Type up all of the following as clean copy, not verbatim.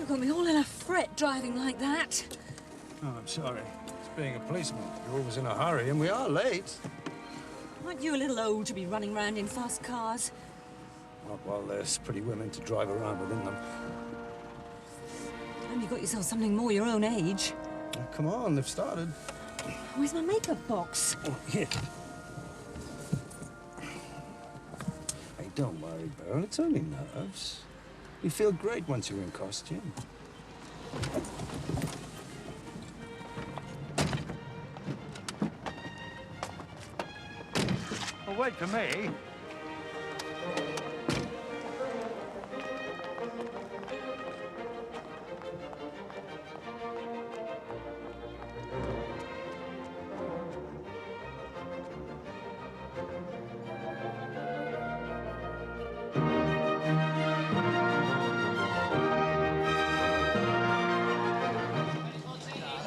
got me all in a fret driving like that. Oh, I'm sorry. It's being a policeman. You're always in a hurry, and we are late. Aren't you a little old to be running around in fast cars? Not while there's pretty women to drive around within them. Have you got yourself something more your own age? Oh, come on, they've started. Where's my makeup box? Oh, here. Hey, don't worry, Beryl. It's only nerves. You feel great once you're in costume. Well, wait for me.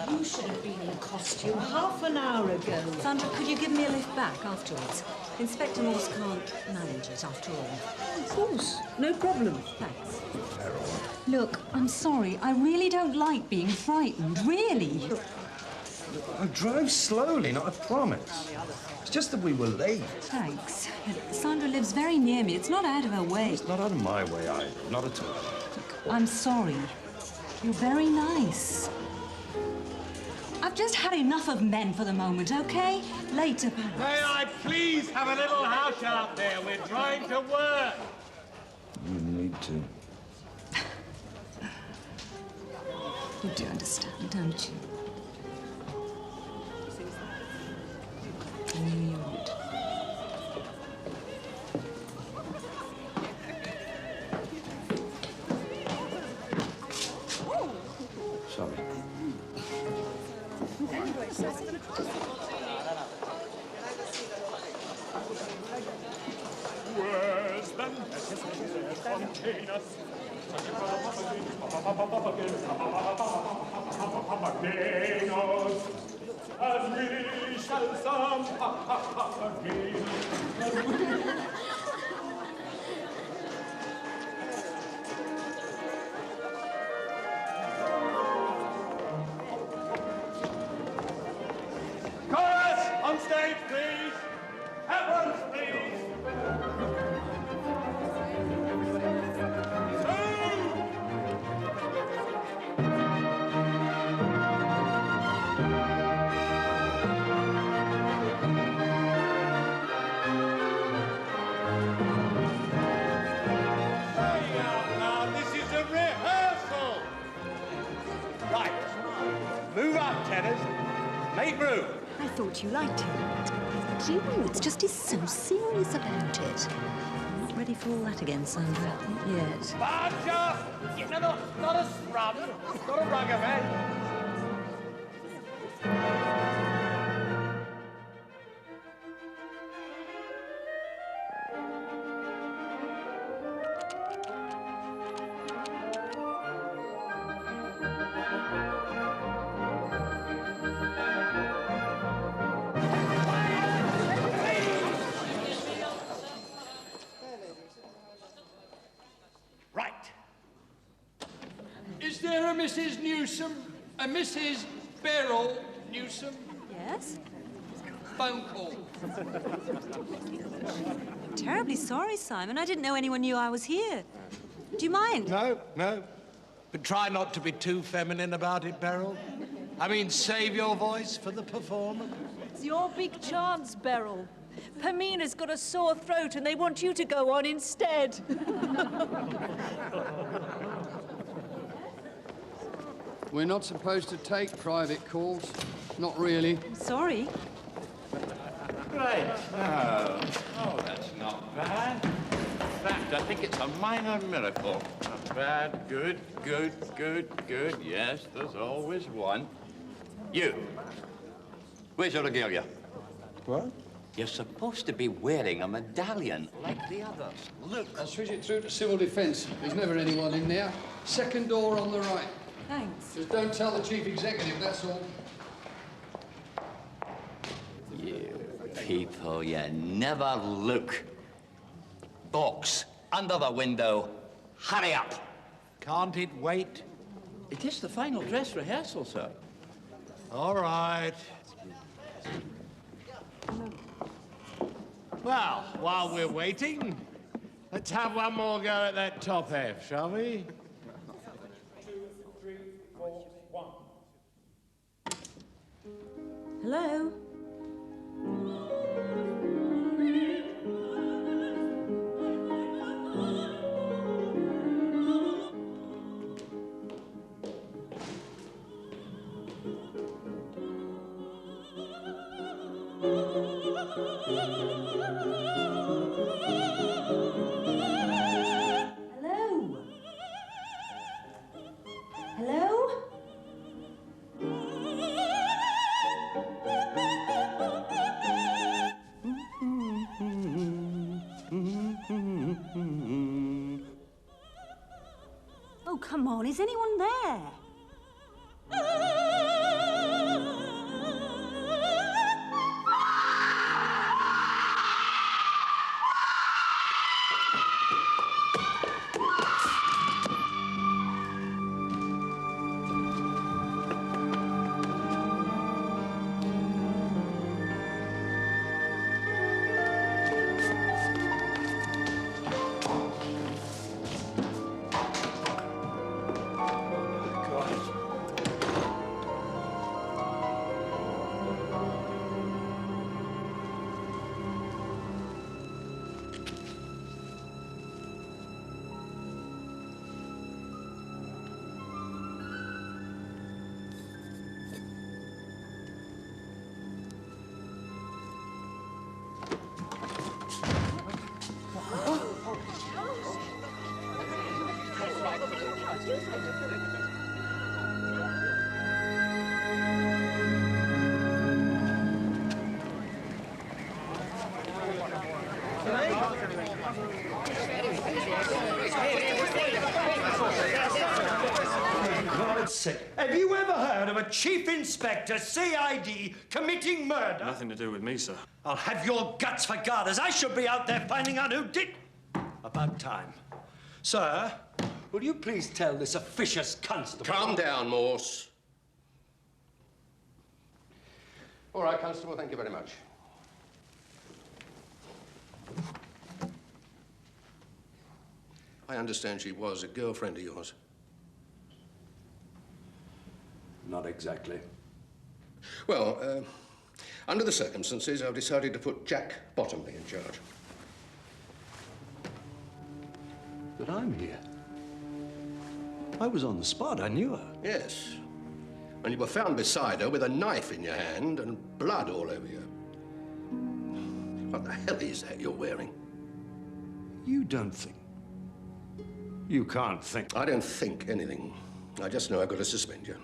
You should have been in costume half an hour ago. Sandra, could you give me a lift back afterwards? Inspector Morse can't manage it after all. Of course. No problem. Thanks. Look, I'm sorry. I really don't like being frightened. Really. I drive slowly, not a promise. It's just that we were late. Thanks. Sandra lives very near me. It's not out of her way. It's not out of my way either. Not at all. Look, I'm sorry. You're very nice. I've just had enough of men for the moment, okay? Later, perhaps. May I please have a little house out there? We're trying to work. You need to. You do understand, don't you? I knew you would. Sorry. Where's the necessary spontaneous? As we shall some again. Chorus, on stage, please. Heavens, please. Now, this is a rehearsal. Right. Move up, tenors. Make room. I thought you liked him. Do you know, it's just he's so serious about it. I'm not ready for all that again, Sandra. Not yet. Barger! No, not a scrub. Not a ragavan. Is there a Mrs. Newsom? A Mrs. Beryl Newsom? Yes? Phone call. Terribly sorry, Simon. I didn't know anyone knew I was here. Do you mind? No. But try not to be too feminine about it, Beryl. I mean, save your voice for the performance. It's your big chance, Beryl. Pamina's got a sore throat and they want you to go on instead. We're not supposed to take private calls. Not really. I'm sorry. Right, now. Oh, that's not bad. In fact, I think it's a minor miracle. Not bad. Good. Yes, there's always one. You. Where's your regalia? What? You're supposed to be wearing a medallion like the others. Look. I'll switch it through to civil defence. There's never anyone in there. Second door on the right. Thanks. Just don't tell the chief executive, that's all. You people, you never look. Box, under the window. Hurry up. Can't it wait? It is the final dress rehearsal, sir. All right. Well, while we're waiting, let's have one more go at that top F, shall we? 2, 3, 4, 1. Hello? Oh, come on, is anyone there? Have you ever heard of a chief inspector, CID, committing murder? Nothing to do with me, sir. I'll have your guts for garters. I should be out there finding out who did. About time. Sir, will you please tell this officious constable... Calm down, Morse. All right, Constable, thank you very much. I understand she was a girlfriend of yours. Not exactly. Well, under the circumstances, I've decided to put Jack Bottomley in charge. But I'm here. I was on the spot. I knew her. Yes. And you were found beside her with a knife in your hand and blood all over you. What the hell is that you're wearing? You don't think. You can't think. I don't think anything. I just know I've got to suspend you.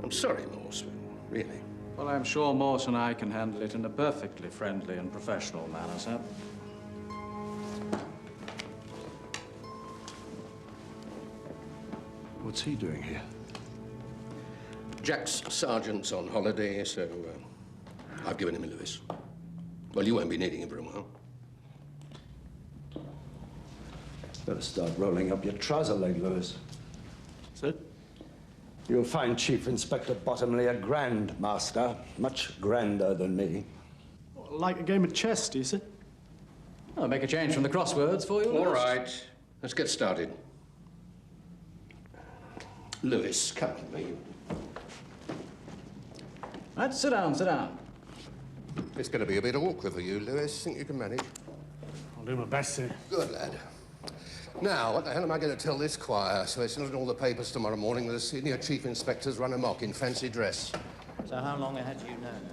I'm sorry, Morse, but really. Well, I'm sure Morse and I can handle it in a perfectly friendly and professional manner, sir. What's he doing here? Jack's sergeant's on holiday, so I've given him a Lewis. Well, you won't be needing him for a while. Better start rolling up your trouser leg, Lewis. Sir? You'll find Chief Inspector Bottomley a grand master, much grander than me. Like a game of chess, do you see? I'll make a change from the crosswords for you. All right, let's get started. Lewis, come with me. Right, sit down, sit down. It's going to be a bit awkward for you, Lewis. Think you can manage? I'll do my best, sir. Good lad. Now, what the hell am I going to tell this choir so it's not in all the papers tomorrow morning that the senior chief inspector's run amok in fancy dress? So how long had you known?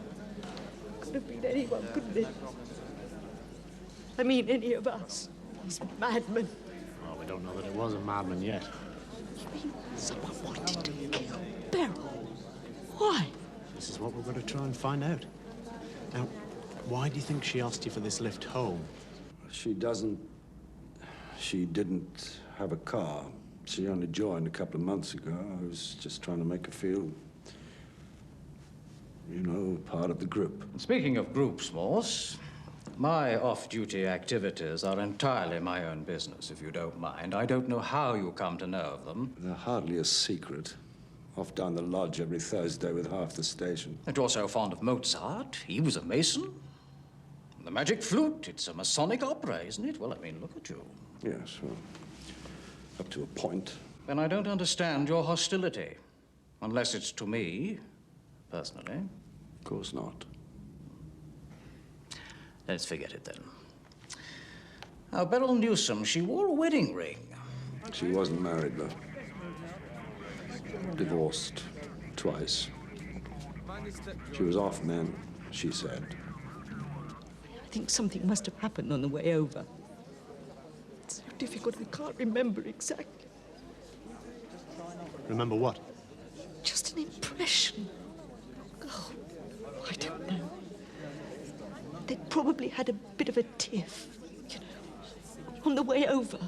Could have been anyone, couldn't it? I mean, any of us. He's a madman. Well, we don't know that it was a madman yet. You mean someone wanted to kill Beryl? Why? This is what we're going to try and find out. Now, why do you think she asked you for this lift home? She didn't have a car. She only joined a couple of months ago. I was just trying to make her feel, you know, part of the group. Speaking of groups, Morse, My off-duty activities are entirely my own business, if you don't mind. I don't know how you come to know of them. They're hardly a secret. Off down the lodge every Thursday with half the station. And you're so fond of Mozart. He was a Mason. The Magic Flute, it's a Masonic opera, isn't it? Well, I mean, look at you. Yes, well, up to a point. Then I don't understand your hostility. Unless it's to me, personally. Of course not. Let's forget it, then. Now, Beryl Newsom, she wore a wedding ring. She wasn't married, though. Divorced twice. She was off men, she said. I think something must have happened on the way over. It's so difficult, I can't remember exactly. Remember what? Just an impression. Oh, I don't know. They'd probably had a bit of a tiff, you know, on the way over.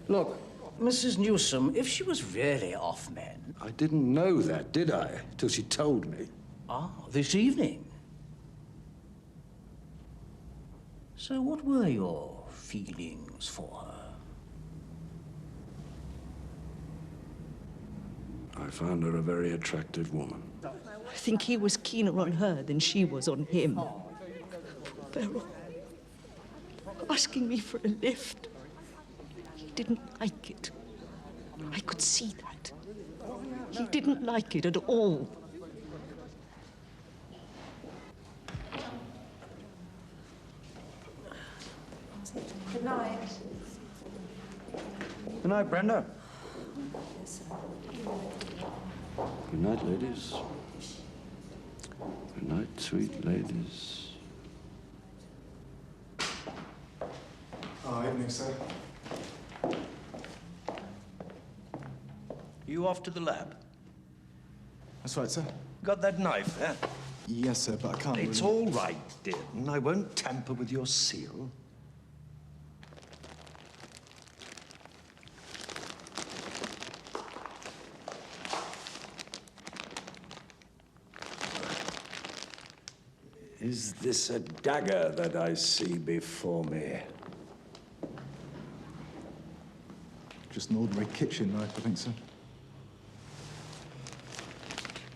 Look, Mrs. Newsom, if she was really off men... I didn't know that, did I? Till she told me. Ah, this evening. So what were your feelings for her? I found her a very attractive woman. I think he was keener on her than she was on him. Poor Beryl. Asking me for a lift. He didn't like it. I could see that. He didn't like it at all. Good night. Good night, Brenda. Good night, ladies. Good night, sweet ladies. Oh, evening, sir. You off to the lab? That's right, sir. Got that knife there? Yes, sir, but I can't It's really... all right, Dearden. I won't tamper with your seal. Is this a dagger that I see before me? Just an ordinary kitchen knife, I think, sir.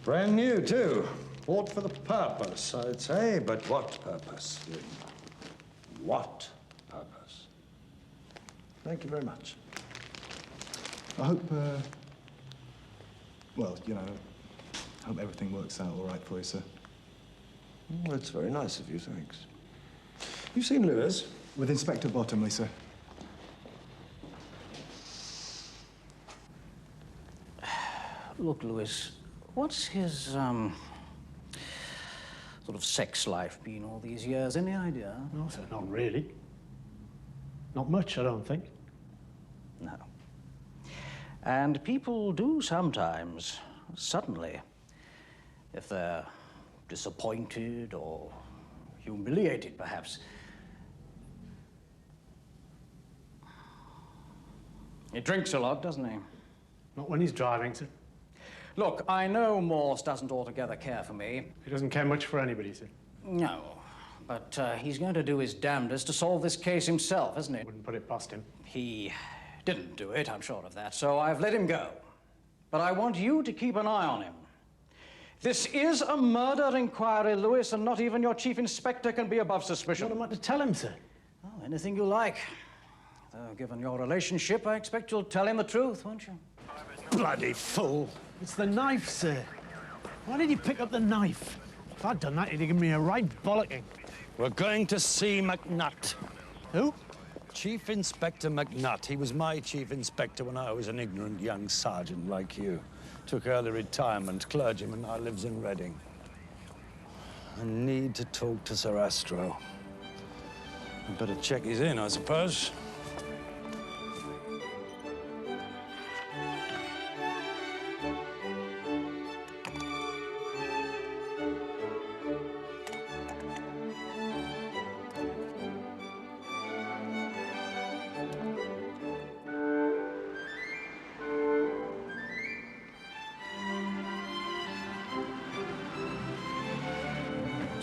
Brand new, too. Bought for the purpose, I'd say. But what purpose? What purpose? Thank you very much. I hope, well, you know, I hope everything works out all right for you, sir. Well, that's very nice of you, thanks. You've seen Lewis? With Inspector Bottomley, sir. Look, Lewis, what's his, sort of sex life been all these years? Any idea? No, sir, not really. Not much, I don't think. No. And people do sometimes, suddenly, if they're disappointed or humiliated, perhaps. He drinks a lot, doesn't he? Not when he's driving, sir. Look, I know Morse doesn't altogether care for me. He doesn't care much for anybody, sir. No, but he's going to do his damnedest to solve this case himself, isn't he? Wouldn't put it past him. He didn't do it, I'm sure of that, so I've let him go. But I want you to keep an eye on him. This is a murder inquiry, Lewis, and not even your chief inspector can be above suspicion. What am I to tell him, sir? Oh, anything you like. Though, given your relationship, I expect you'll tell him the truth, won't you? Bloody fool. It's the knife, sir. Why did you pick up the knife? If I'd done that, he'd have given me a right bollocking. We're going to see McNutt. Who? Chief Inspector McNutt. He was my chief inspector when I was an ignorant young sergeant like you. Took early retirement, clergyman, now lives in Reading. I need to talk to Sir Astro. I'd better check he's in, I suppose.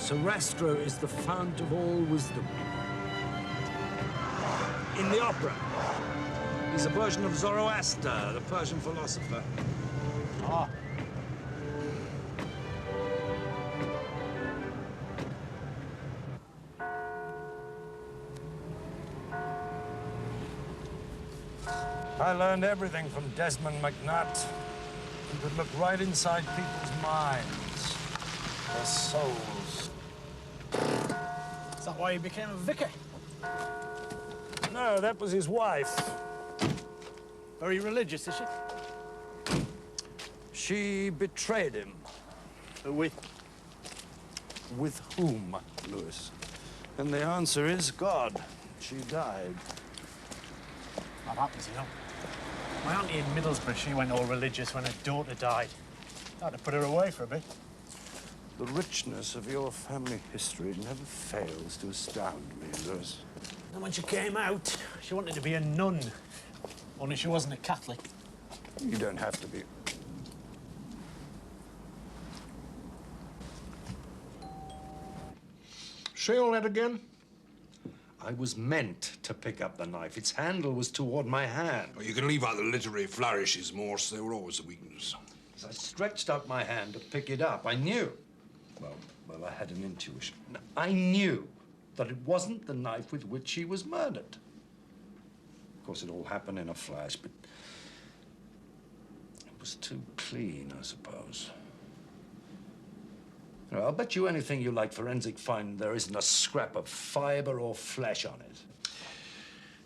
Sarastra is the fount of all wisdom. In the opera, he's a version of Zoroaster, the Persian philosopher. Ah. I learned everything from Desmond McNutt. He could look right inside people's minds, their souls. Is that why he became a vicar? No, that was his wife. Very religious, is she? She betrayed him. With? With whom, Lewis? And the answer is God. She died. That happens, you know. My auntie in Middlesbrough, she went all religious when her daughter died. I had to put her away for a bit. The richness of your family history never fails to astound me, Lewis. And when she came out, she wanted to be a nun. Only she wasn't a Catholic. You don't have to be. Say all that again? I was meant to pick up the knife. Its handle was toward my hand. Well, you can leave out the literary flourishes, Morse. They were always a weakness. As I stretched out my hand to pick it up, I knew. Well, I had an intuition. I knew that it wasn't the knife with which she was murdered. Of course, it all happened in a flash, but it was too clean, I suppose. You know, I'll bet you anything you like forensic find there isn't a scrap of fiber or flesh on it.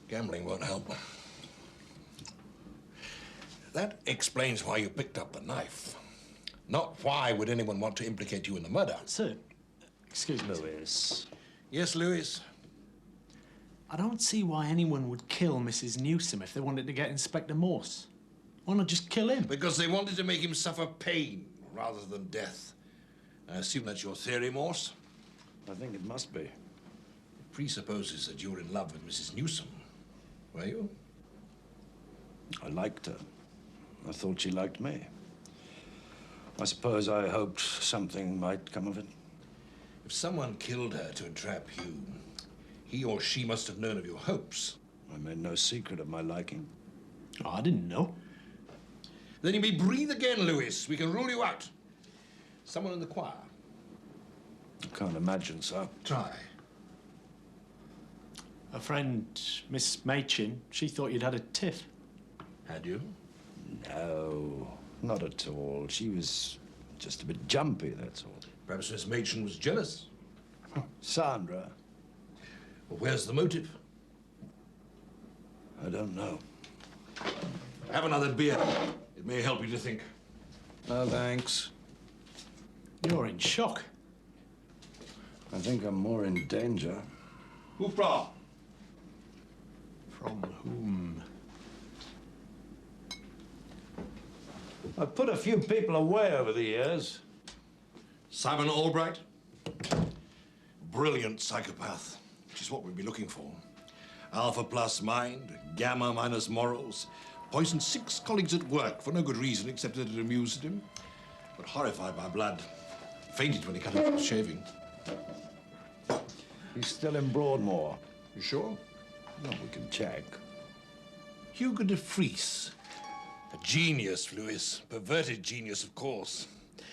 Gambling won't help. That explains why you picked up the knife. Not why would anyone want to implicate you in the murder. Sir, excuse me. Lewis. Yes, Lewis? I don't see why anyone would kill Mrs. Newsom if they wanted to get Inspector Morse. Why not just kill him? Because they wanted to make him suffer pain rather than death. I assume that's your theory, Morse? I think it must be. It presupposes that you were in love with Mrs. Newsom. Were you? I liked her. I thought she liked me. I suppose I hoped something might come of it. If someone killed her to entrap you, he or she must have known of your hopes. I made no secret of my liking. Oh, I didn't know. Then you may breathe again, Lewis. We can rule you out. Someone in the choir? I can't imagine so. Try. A friend, Miss Machin, she thought you'd had a tiff. Had you? No, not at all. She was just a bit jumpy, that's all. Perhaps Miss Machin was jealous. Sandra. Well, where's the motive? I don't know. Have another beer. It may help you to think. No, thanks. You're in shock. I think I'm more in danger. Who from? From whom? I've put a few people away over the years. Simon Albright? Brilliant psychopath, which is what we'd be looking for. Alpha plus mind, gamma minus morals. Poisoned 6 colleagues at work for no good reason except that it amused him. But horrified by blood. Fainted when he cut off his shaving. He's still in Broadmoor. You sure? No, we can check. Hugo de Vries. A genius, Lewis. Perverted genius, of course.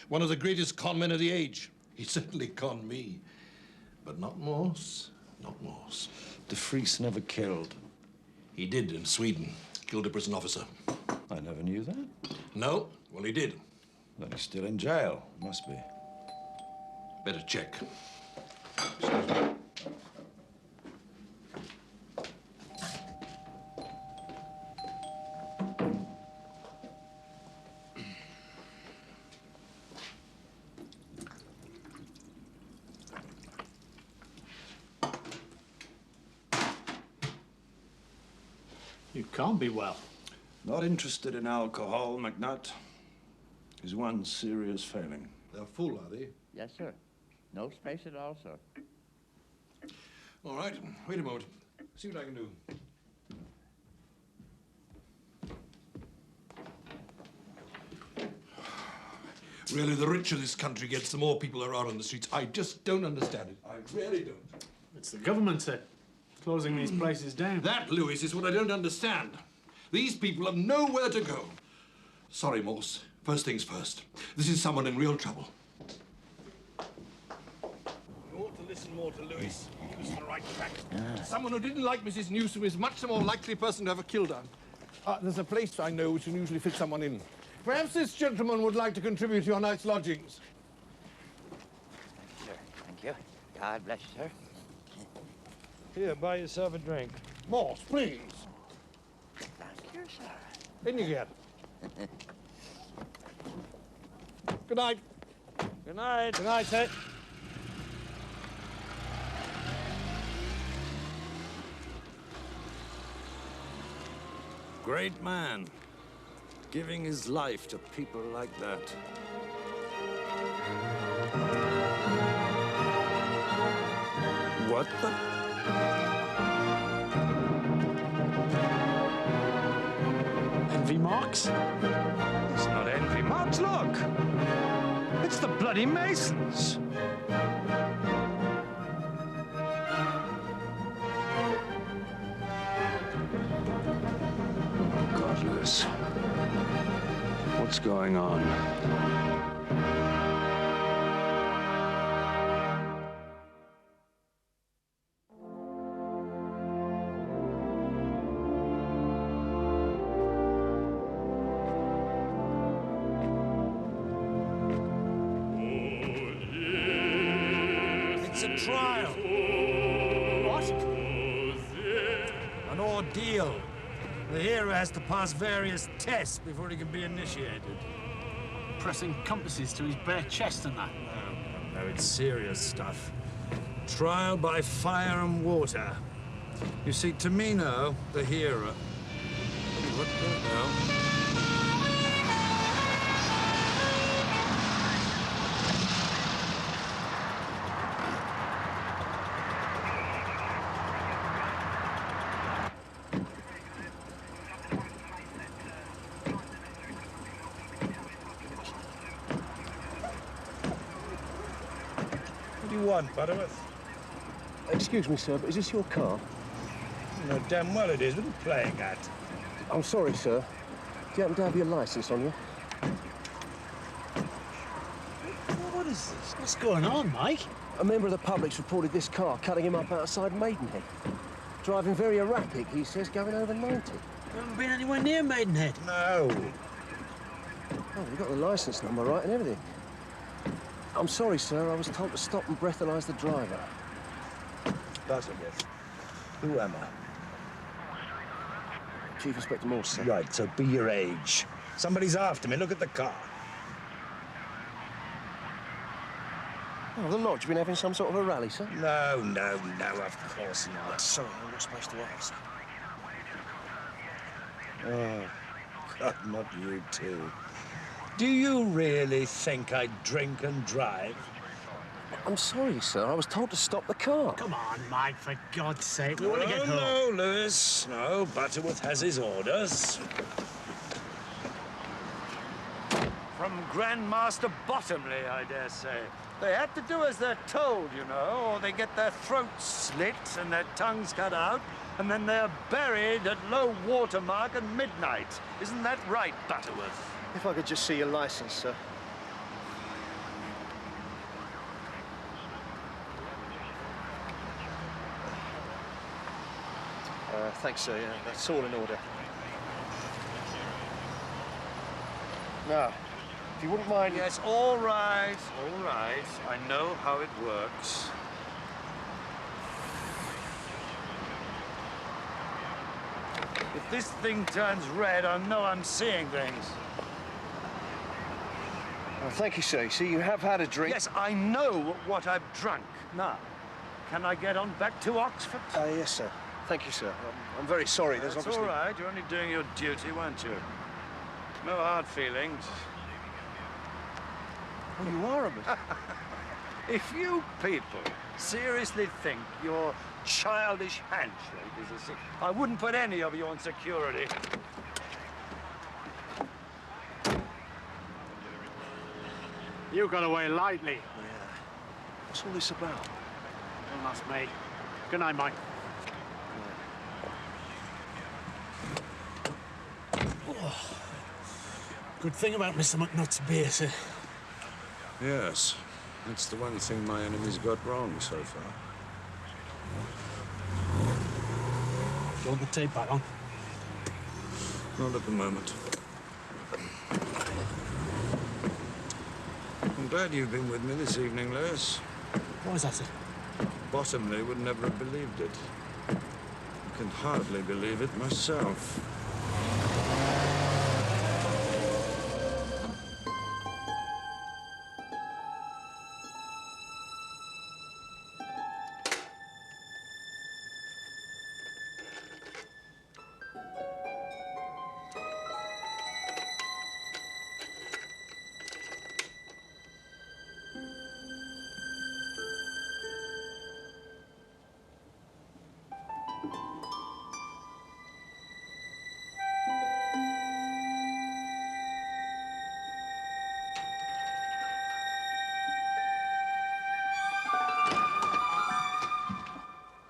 One of the greatest con men of the age. He certainly conned me. But not Morse. Not Morse. De Vries never killed. He did in Sweden. Killed a prison officer. I never knew that. No? Well, he did. Then he's still in jail. Must be. Better check. Excuse me. You can't be well. Not interested in alcohol, McNutt. Is one serious failing. They're full, are they? Yes, sir. No space at all, sir. All right. Wait a moment. See what I can do. Really, the richer this country gets, the more people there are on the streets. I just don't understand it. I really don't. It's the government, sir. Closing these places down. That, Lewis, is what I don't understand. These people have nowhere to go. Sorry, Morse. First things first. This is someone in real trouble. You ought to listen more to Lewis. He was the right track. Someone who didn't like Mrs. Newsom is much the more likely person to have a kill done. There's a place I know which can usually fit someone in. Perhaps this gentleman would like to contribute to your night's lodgings. Sure, thank you. God bless you, sir. Here, buy yourself a drink. Morse, please. Thank you, sir. In you get. Good night. Good night. Good night, sir. Great man. Giving his life to people like that. What the? Envy marks? It's not envy marks, look! It's the bloody Masons! God, Lewis. What's going on? It's a trial. What? An ordeal. The hero has to pass various tests before he can be initiated. Pressing compasses to his bare chest and that. No, it's serious stuff. Trial by fire and water. You see, Tamino, the hero... What the hell? What do you want, Butterworth? Excuse me, sir, but is this your car? You know damn well it is. What are you playing at? I'm sorry, sir. Do you happen to have your license on you? What is this? What's going on, Mike? A member of the public's reported this car cutting him up outside Maidenhead. Driving very erratic, he says, going over 90. You haven't been anywhere near Maidenhead. No. Oh, you got the license number right and everything. I'm sorry, sir. I was told to stop and breathalyze the driver. Butterworth. Who am I? Chief Inspector Morse, sir. Right, so be your age. Somebody's after me. Look at the car. Oh, the lodge been having some sort of a rally, sir? No, of course not. Sorry, I'm not supposed to ask. Oh, God, not you too. Do you really think I drink and drive? I'm sorry, sir. I was told to stop the car. Come on, Mike, for God's sake. We want to get home. No, Lewis. No, Butterworth has his orders. From Grandmaster Bottomley, I dare say. They have to do as they're told, you know, or they get their throats slit and their tongues cut out, and then they're buried at low water mark at midnight. Isn't that right, Butterworth? If I could just see your license, sir. Thanks, sir. Yeah, that's all in order. Now, if you wouldn't mind... Yes, all right, all right. I know how it works. If this thing turns red, I know I'm seeing things. Oh, thank you, sir. You see, you have had a drink. Yes, I know what I've drunk. Now, can I get on back to Oxford? Yes, sir. Thank you, sir. I'm very sorry. There's That's obviously... all right. You're only doing your duty, weren't you? No hard feelings. Well, you are a bit. If you people seriously think your childish handshake is a sin, I wouldn't put any of you on security. You got away lightly. Yeah. What's all this about? Don't ask me. Good night, Mike. Oh. Good thing about Mr. McNutt's beer, sir. Yes. That's the one thing my enemies got wrong so far. Do you want the tape back on? Not at the moment. I'm glad you've been with me this evening, Lewis. What was that, sir? Bottomley would never have believed it. I can hardly believe it myself.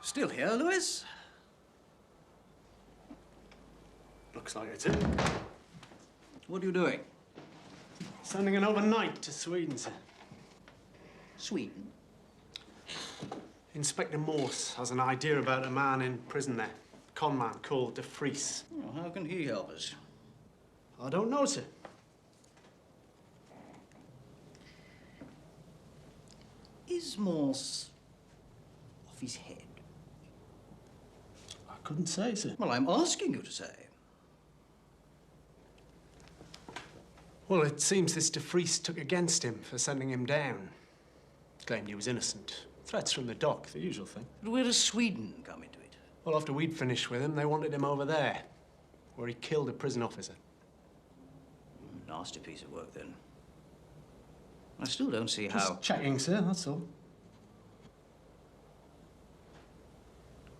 Still here, Lewis? Looks like it's it. What are you doing? Sending an overnight to Sweden, sir. Sweden? Inspector Morse has an idea about a man in prison there. A con man called De Vries. Oh, how can he help us? I don't know, sir. Is Morse off his head? I couldn't say, sir. Well, I'm asking you to say. Well, it seems this De Vries took against him for sending him down. Claimed he was innocent. Threats from the dock, the usual thing. But where does Sweden come into it? Well, after we'd finished with him, they wanted him over there, where he killed a prison officer. Nasty piece of work, then. I still don't see how... Just checking, sir, that's all.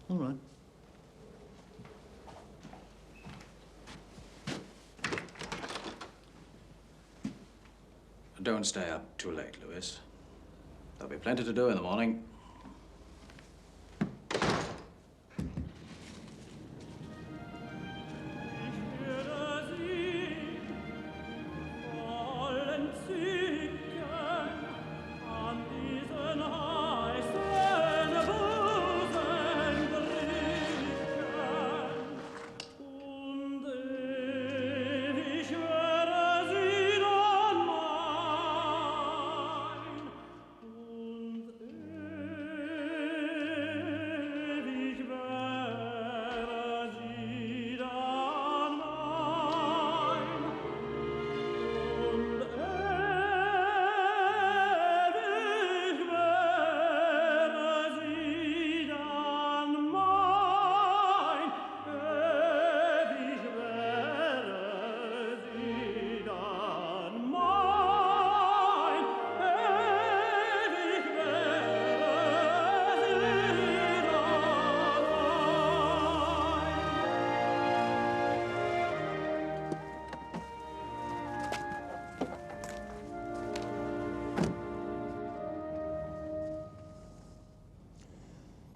All right. Don't stay up too late, Lewis. There'll be plenty to do in the morning.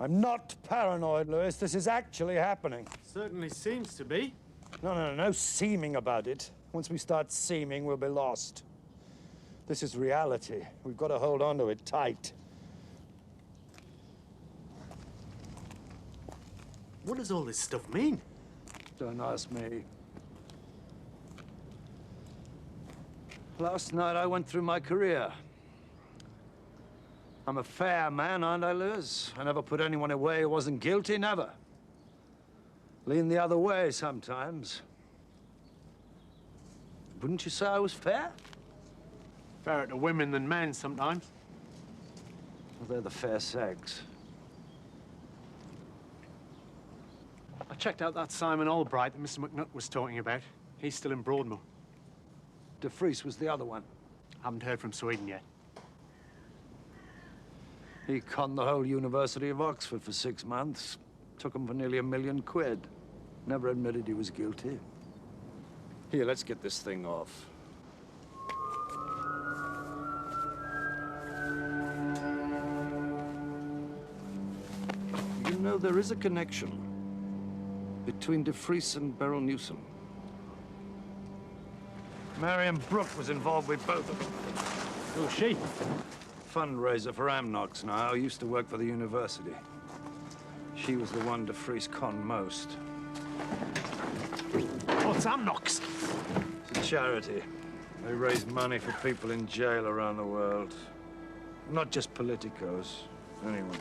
I'm not paranoid, Lewis. This is actually happening. Certainly seems to be. No seeming about it. Once we start seeming, we'll be lost. This is reality. We've got to hold on to it tight. What does all this stuff mean? Don't ask me. Last night, I went through my career. I'm a fair man, aren't I, Lewis? I never put anyone away who wasn't guilty, never. Lean the other way sometimes. Wouldn't you say I was fair? Fairer to women than men sometimes. Well, they're the fair sex. I checked out that Simon Albright that Mr. McNutt was talking about. He's still in Broadmoor. De Vries was the other one. Haven't heard from Sweden yet. He conned the whole University of Oxford for 6 months. Took him for nearly £1 million. Never admitted he was guilty. Here, let's get this thing off. know, there is a connection between De Vries and Beryl Newsom. Marion Brooke was involved with both of them. Who's she? Fundraiser for Amnox now. Used to work for the university. She was the one De Vries conned most. What's Amnox? It's a charity. They raise money for people in jail around the world. Not just politicos, anyone.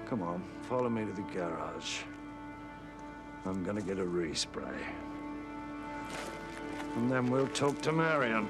Come on, follow me to the garage. I'm gonna get a respray. And then we'll talk to Marion.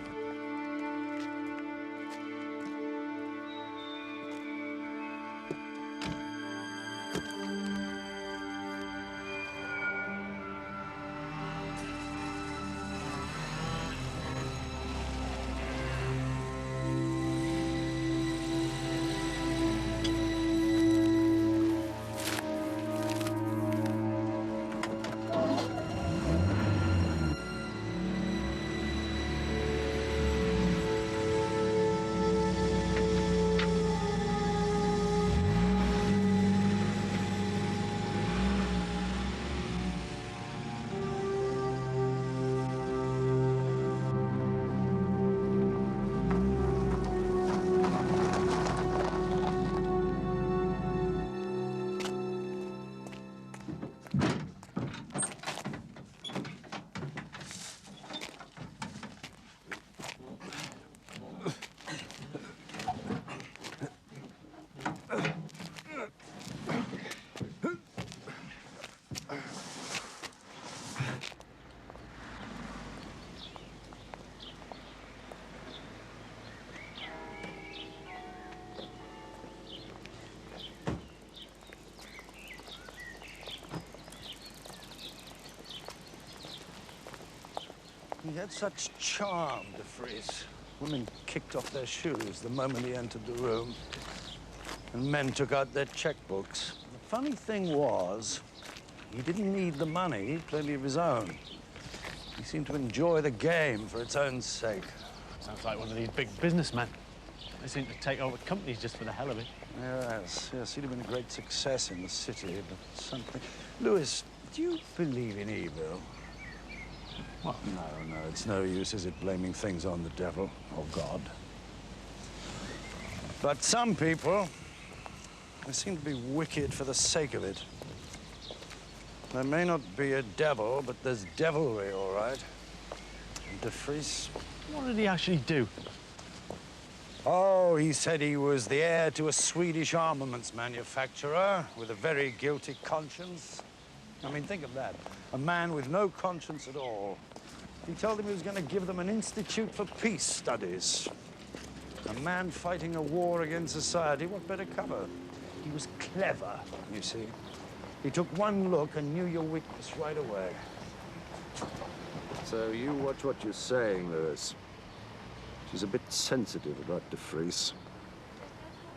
He had such charm, De Vries. Women kicked off their shoes the moment he entered the room, and men took out their checkbooks. The funny thing was, he didn't need the money. He had plenty of his own. He seemed to enjoy the game for its own sake. Sounds like one of these big businessmen. They seem to take over companies just for the hell of it. Yes, yes, he'd have been a great success in the city, but something... Louis, do you believe in evil? What? No, it's no use, is it, blaming things on the devil or God? But some people, they seem to be wicked for the sake of it. There may not be a devil, but there's devilry, all right. And De Vries... What did he actually do? Oh, he said he was the heir to a Swedish armaments manufacturer with a very guilty conscience. I mean, think of that. A man with no conscience at all. He told them he was going to give them an institute for peace studies. A man fighting a war against society. What better cover? He was clever, you see. He took one look and knew your weakness right away. So you watch what you're saying, Louis. She's a bit sensitive about De Vries.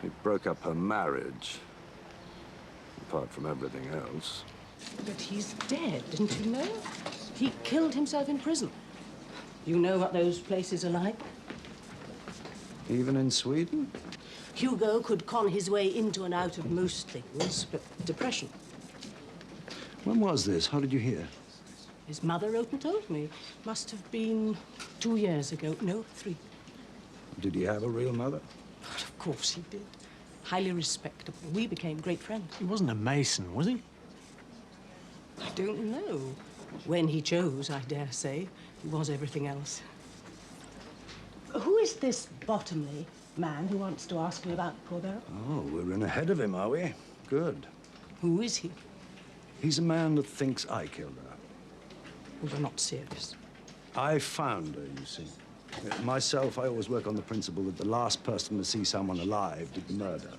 He broke up her marriage, apart from everything else. But he's dead, didn't you know? He killed himself in prison. You know what those places are like? Even in Sweden? Hugo could con his way into and out of most things, but depression. When was this? How did you hear? His mother wrote and told me. Must have been 2 years ago. No, 3. Did he have a real mother? But of course he did. Highly respectable. We became great friends. He wasn't a Mason, was he? I don't know. When he chose, I dare say. He was everything else. Who is this Bottomley man who wants to ask me about poor Beryl? Oh, we're in ahead of him, are we? Good. Who is he? He's a man that thinks I killed her. Well, you're not serious. I found her, you see. Myself, I always work on the principle that the last person to see someone alive did the murder.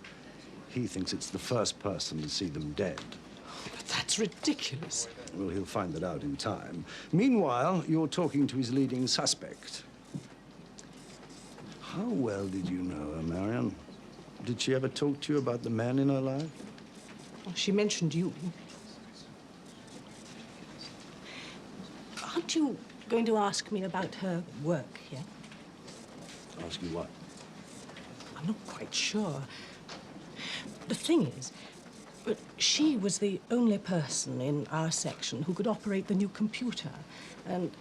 He thinks it's the first person to see them dead. But that's ridiculous. Well, he'll find that out in time. Meanwhile, you're talking to his leading suspect. How well did you know her, Marion? Did she ever talk to you about the men in her life? Well, she mentioned you. Aren't you going to ask me about her work here? Ask you what? I'm not quite sure. The thing is, she was the only person in our section who could operate the new computer. And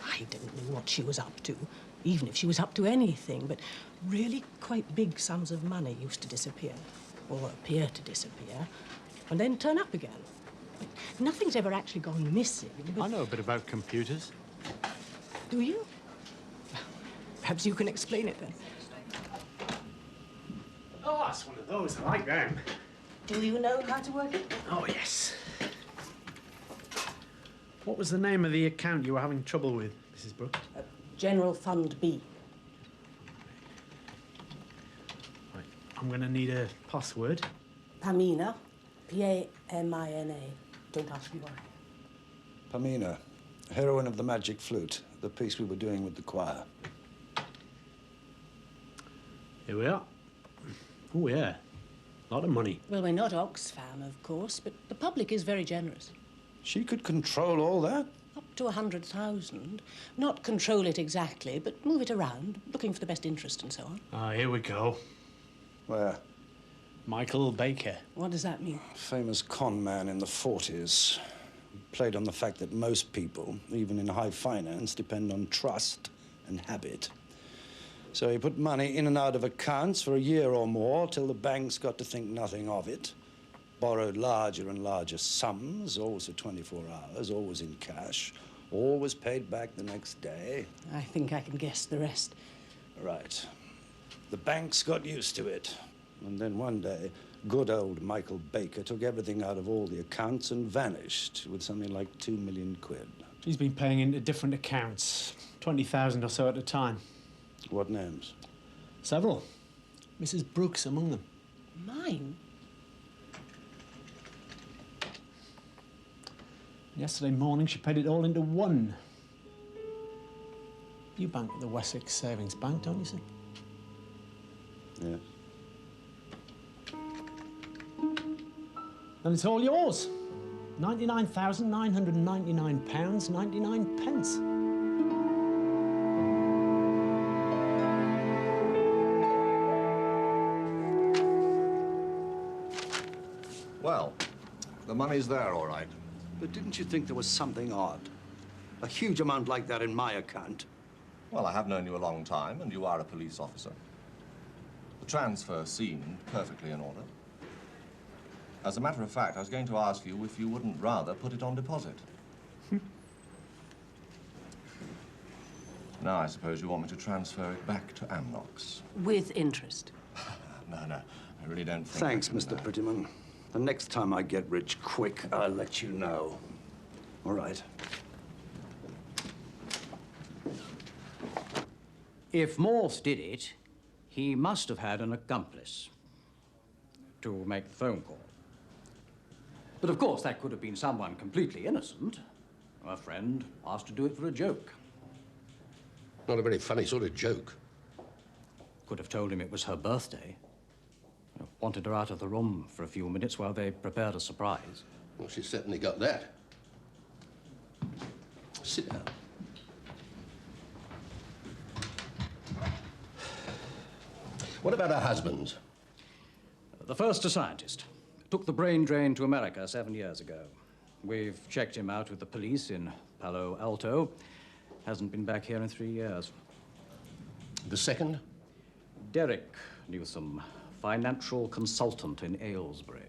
I didn't know what she was up to, even if she was up to anything. But really quite big sums of money used to disappear, or appear to disappear, and then turn up again. Nothing's ever actually gone missing. But... I know a bit about computers. Do you? Perhaps you can explain it then. Oh, that's one of those. I like them. Do you know how to work it? Oh, yes. What was the name of the account you were having trouble with, Mrs. Brooks? General Fund B. Right. I'm going to need a password. Pamina. P-A-M-I-N-A. Don't ask me why. Pamina, heroine of the Magic Flute, the piece we were doing with the choir. Here we are. Oh, yeah. A lot of money. Well, we're not Oxfam, of course, but the public is very generous. She could control all that? Up to 100,000. Not control it exactly, but move it around, looking for the best interest and so on. Ah, here we go. Where? Michael Baker. What does that mean? Famous con man in the 40s. Played on the fact that most people, even in high finance, depend on trust and habit. So he put money in and out of accounts for a year or more till the banks got to think nothing of it. Borrowed larger and larger sums, always for 24 hours, always in cash, always paid back the next day. I think I can guess the rest. Right. The banks got used to it. And then one day, good old Michael Baker took everything out of all the accounts and vanished with something like 2 million quid. He's been paying into different accounts, 20,000 or so at a time. What names? Several. Mrs. Brooks among them. Mine? Yesterday morning, she paid it all into one. You bank at the Wessex Savings Bank, don't you, sir? Yes. Then it's all yours. £99,999.99. Well, the money's there, all right. But didn't you think there was something odd? A huge amount like that in my account. Well, I have known you a long time, and you are a police officer. The transfer seemed perfectly in order. As a matter of fact, I was going to ask you if you wouldn't rather put it on deposit. Now, I suppose you want me to transfer it back to Amnox. With interest. No, I really don't think Thanks, Mr. Prettyman. The next time I get rich quick, I'll let you know. All right. If Morse did it, he must have had an accomplice to make the phone call. But of course, that could have been someone completely innocent. A friend asked to do it for a joke. Not a very funny sort of joke. Could have told him it was her birthday. Wanted her out of the room for a few minutes while they prepared a surprise. Well, she certainly got that. Sit down. What about her husband? The first a scientist. Took the brain drain to America 7 years ago. We've checked him out with the police in Palo Alto. Hasn't been back here in 3 years. The second? Derek Newsom, financial consultant in Aylesbury.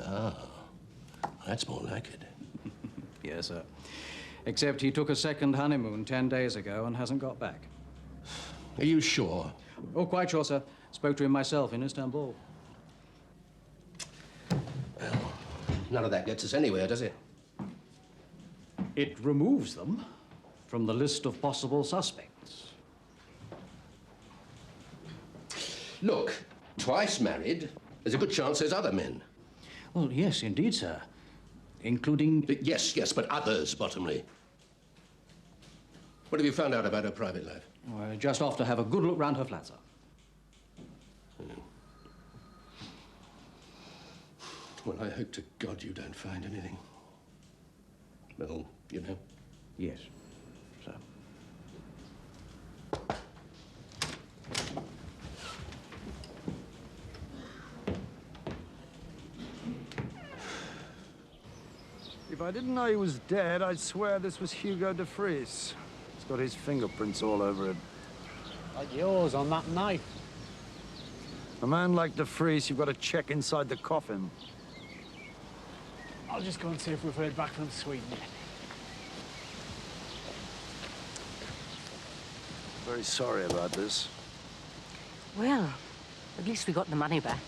Ah, that's more like it. Yes, sir. Except he took a second honeymoon 10 days ago and hasn't got back. Are you sure? Oh, quite sure, sir. Spoke to him myself in Istanbul. Well, none of that gets us anywhere, does it? It removes them from the list of possible suspects. Look, twice married, there's a good chance there's other men. Well, yes, indeed, sir. Including... Yes, but others, Bottomley. What have you found out about her private life? Well, just off to have a good look round her flat, sir. Well, I hope to God you don't find anything. Well, you know. Yes, sir. If I didn't know he was dead, I'd swear this was Hugo de Vries. He's got his fingerprints all over it. Like yours on that knife. A man like de Vries, you've got to check inside the coffin. I'll just go and see if we've heard back from Sweden yet. Very sorry about this. Well, at least we got the money back.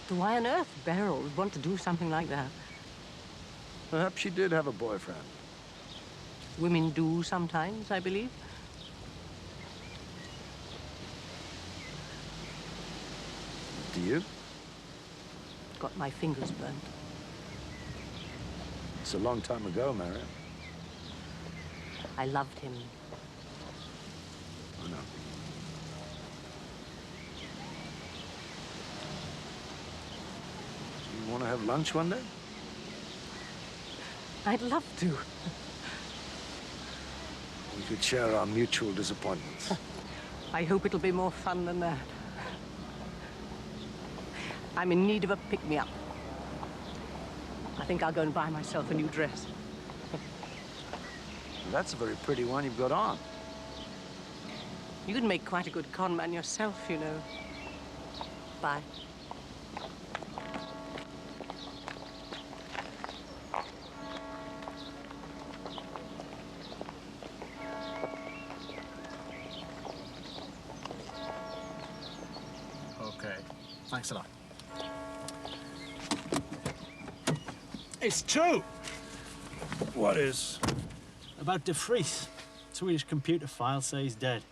But why on earth Beryl would want to do something like that? Perhaps she did have a boyfriend. Women do sometimes, I believe. Do you? Got my fingers burnt. It's a long time ago, Marion. I loved him. I know. Do you want to have lunch one day? I'd love to. We could share our mutual disappointments. I hope it'll be more fun than that. I'm in need of a pick-me-up. I think I'll go and buy myself a new dress. That's a very pretty one you've got on. You'd make quite a good con man yourself, you know. Bye. Okay. Thanks a lot. It's true! What is? About de Vries. Swedish computer file say he's dead.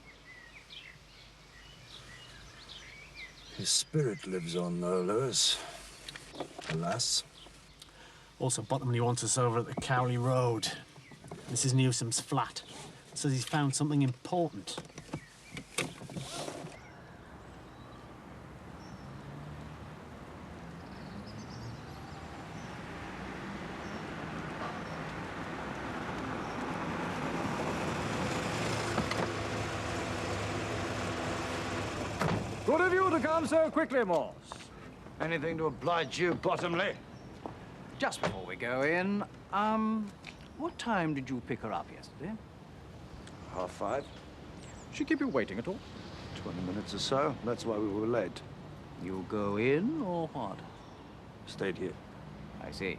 His spirit lives on, though, Lewis. Alas. Also, Bottomley wants us over at the Cowley Road. This is Newsom's flat. Says he's found something important. Good of you to come so quickly, Morse. Anything to oblige you, Bottomley? Just before we go in, what time did you pick her up yesterday? 5:30. She keep you waiting at all? 20 minutes or so. That's why we were late. You go in, or what? Stayed here. I see.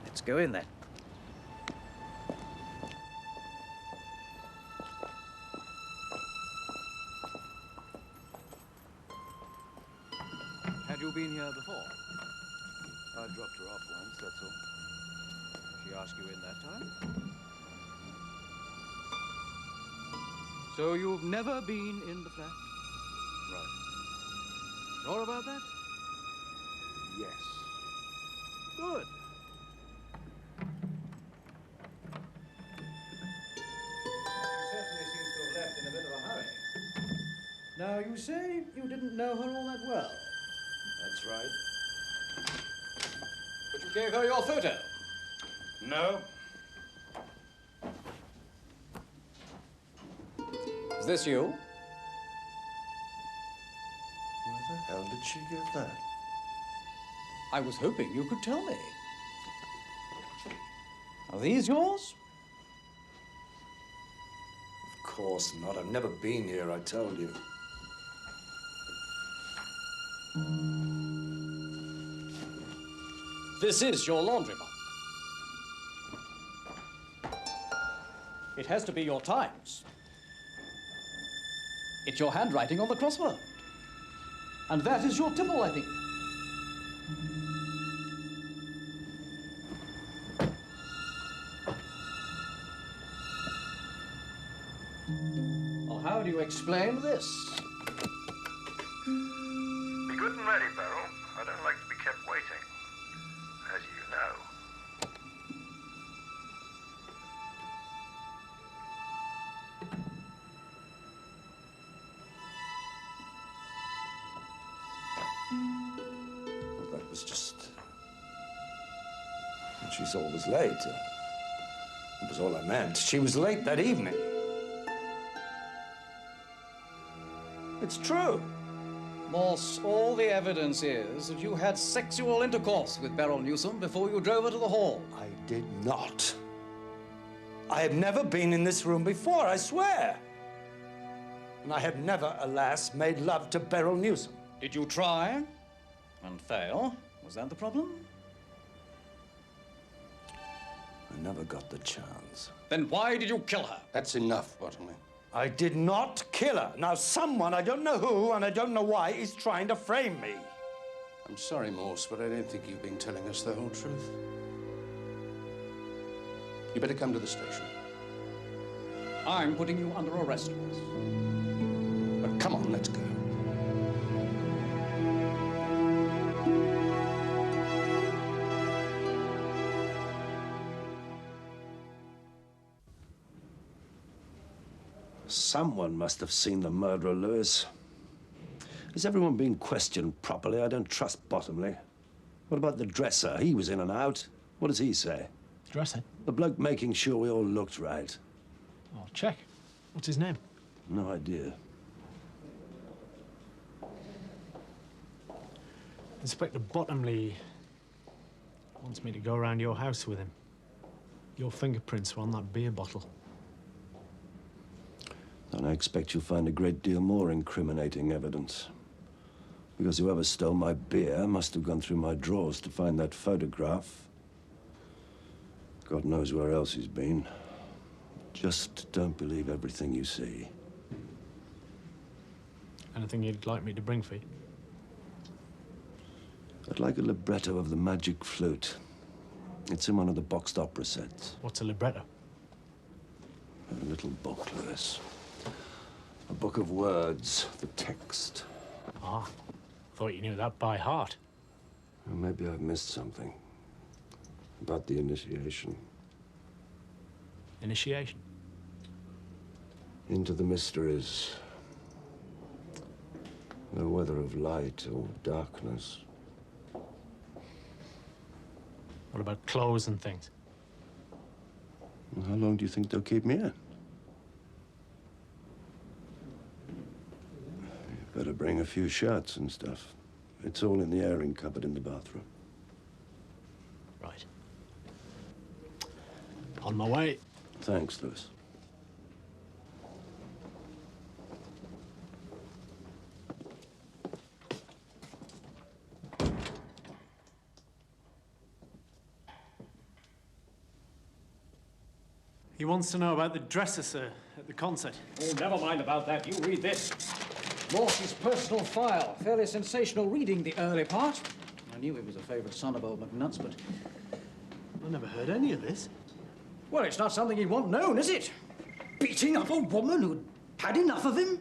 Let's go in, then. Had you been here before? I dropped her off once, that's all. She asked you in that time? So you've never been in the flat? Right. Sure about that? Yes. Good. She certainly seems to have left in a bit of a hurry. Now, you say you didn't know her all that well? That's right. But you gave her your photo? No. Is this you? Where the hell did she get that? I was hoping you could tell me. Are these yours? Of course not. I've never been here, I told you. This is your laundry mark. It has to be your Times. It's your handwriting on the crossword. And that is your tipple, I think. Well, how do you explain this? Be good and ready, Beryl. I don't like to be kept waiting, as you know. Well, that was just... She's always late. That was all I meant. She was late that evening. It's true. Morse, all the evidence is that you had sexual intercourse with Beryl Newsom before you drove her to the hall. I did not. I have never been in this room before, I swear. And I have never, alas, made love to Beryl Newsom. Did you try and fail? Was that the problem? I never got the chance. Then why did you kill her? That's enough, Bottomley. I did not kill her. Now, someone, I don't know who, and I don't know why, is trying to frame me. I'm sorry, Morse, but I don't think you've been telling us the whole truth. You better come to the station. I'm putting you under arrest, Morse. But come on, let's go. Someone must have seen the murderer, Lewis. Is everyone being questioned properly? I don't trust Bottomley. What about the dresser? He was in and out. What does he say? Dresser? The bloke making sure we all looked right. I'll check. What's his name? No idea. Inspector Bottomley wants me to go around your house with him. Your fingerprints were on that beer bottle. And I expect you'll find a great deal more incriminating evidence. Because whoever stole my beer must have gone through my drawers to find that photograph. God knows where else he's been. Just don't believe everything you see. Anything you'd like me to bring for you? I'd like a libretto of The Magic Flute. It's in one of the boxed opera sets. What's a libretto? A little book, Lewis. A book of words, the text. Ah, thought you knew that by heart. Well, maybe I've missed something. About the initiation. Initiation? Into the mysteries. No whether of light or darkness. What about clothes and things? Well, how long do you think they'll keep me in? You better bring a few shirts and stuff. It's all in the airing cupboard in the bathroom. Right. On my way. Thanks, Lewis. He wants to know about the dresser, sir, at the concert. Oh, never mind about that. You read this. Morse's personal file. Fairly sensational reading, the early part. I knew he was a favourite son of old McNutt's, but... I never heard any of this. Well, it's not something he'd want known, is it? Beating up a woman who'd had enough of him?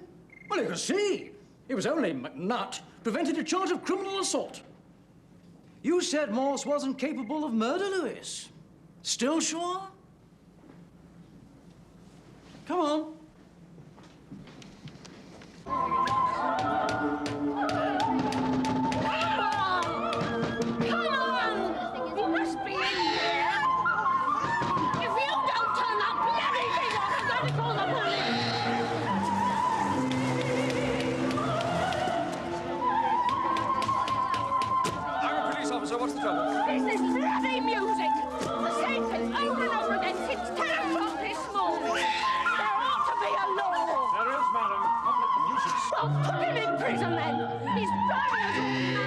Well, you can see. It was only McNutt prevented a charge of criminal assault. You said Morse wasn't capable of murder, Lewis. Still sure? Come on. So what's the trouble? It's this bloody music. The same thing over and over again since 10 o'clock this morning. There ought to be a law. There is, madam. Public nuisance. Well, put him in prison then. He's driving us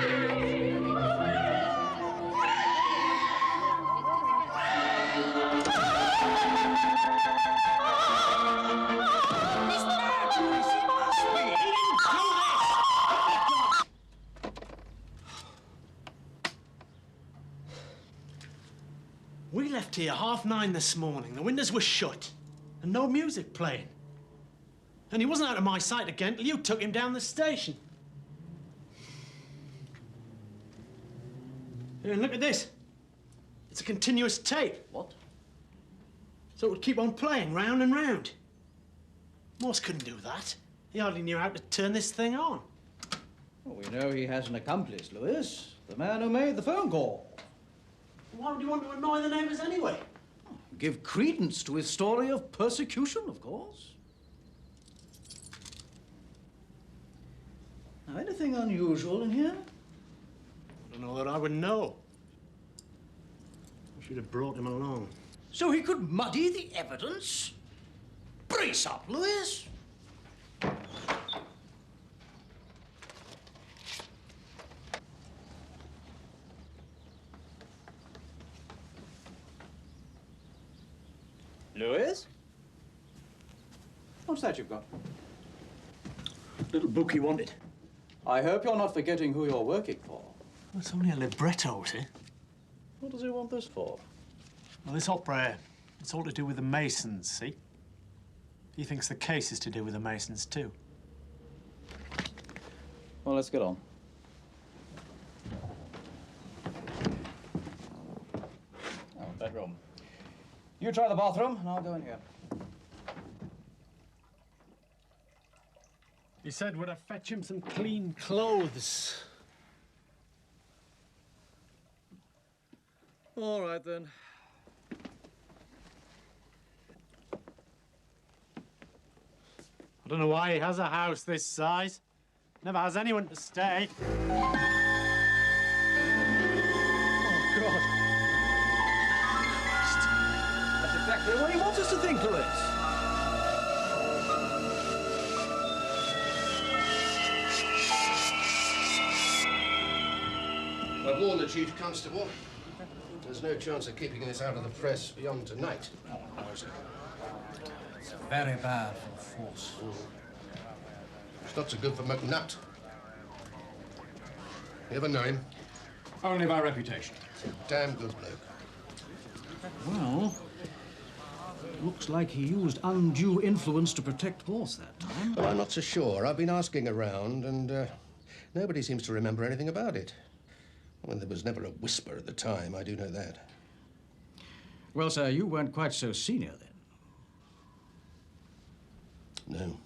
We left here 9:30 this morning. The windows were shut and no music playing. And he wasn't out of my sight again till you took him down the station. Here, and look at this. It's a continuous tape. What? So it would keep on playing round and round. Morse couldn't do that. He hardly knew how to turn this thing on. Well, we know he has an accomplice, Lewis. The man who made the phone call. Why would you want to annoy the neighbours anyway? Give credence to his story of persecution, of course. Now, anything unusual in here? I don't know that I would know. I should have brought him along. So he could muddy the evidence? Brace up, Lewis. Lewis? What's that you've got? Little book he wanted. I hope you're not forgetting who you're working for. It's only a libretto, see? What does he want this for? Well, this opera, it's all to do with the Masons, see? He thinks the case is to do with the Masons, too. Well, let's get on. Oh, bedroom. You try the bathroom, and I'll go in here. He said would I fetch him some clean clothes. All right, then. I don't know why he has a house this size. Never has anyone to stay. Oh, God. That's exactly what he wants us to think, Lewis. I've warned the Chief Constable. There's no chance of keeping this out of the press beyond tonight. It's very bad for the force. It's not so good for McNutt. You ever know him? Only by reputation. Damn good bloke. Well, looks like he used undue influence to protect Morse that time. Well, I'm not so sure. I've been asking around, and nobody seems to remember anything about it. Well, there was never a whisper at the time, I do know that. Well, sir, you weren't quite so senior then. No.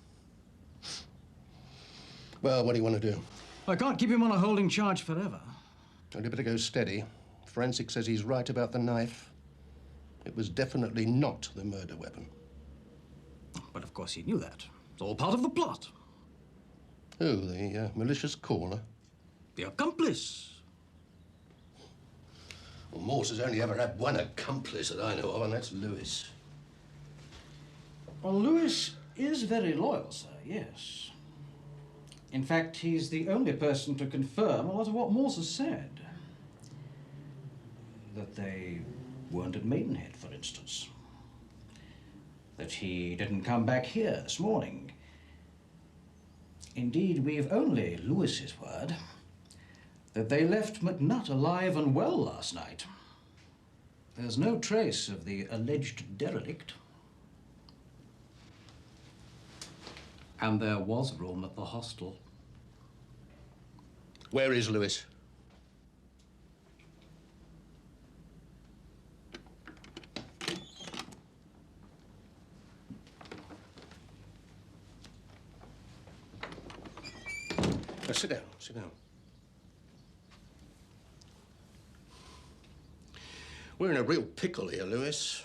Well, what do you want to do? I can't keep him on a holding charge forever. Well, you better go steady. Forensic says he's right about the knife. It was definitely not the murder weapon. But of course he knew that. It's all part of the plot. Who, the malicious caller? The accomplice. Well, Morse has only ever had one accomplice that I know of, and that's Lewis. Well, Lewis is very loyal, sir, yes. In fact, he's the only person to confirm a lot of what Morse has said. That they weren't at Maidenhead, for instance. That he didn't come back here this morning. Indeed, we've only Lewis's word that they left McNutt alive and well last night. There's no trace of the alleged derelict. And there was room at the hostel. Where is Lewis? Now, sit down, sit down. We're in a real pickle here, Lewis.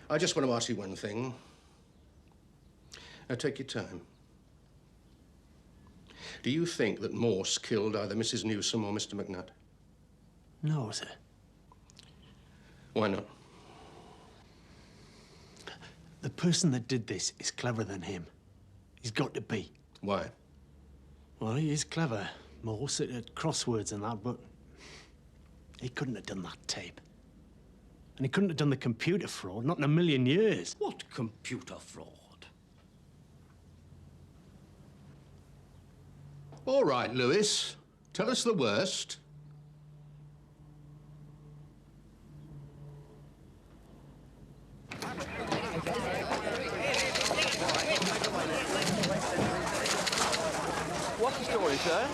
I just want to ask you one thing. Now, take your time. Do you think that Morse killed either Mrs. Newsome or Mr. McNutt? No, sir. Why not? The person that did this is cleverer than him. He's got to be. Why? Well, he is clever, Morse, at crosswords and that, but he couldn't have done that tape. And he couldn't have done the computer fraud, not in a million years. What computer fraud? All right, Lewis. Tell us the worst. What's the story, sir?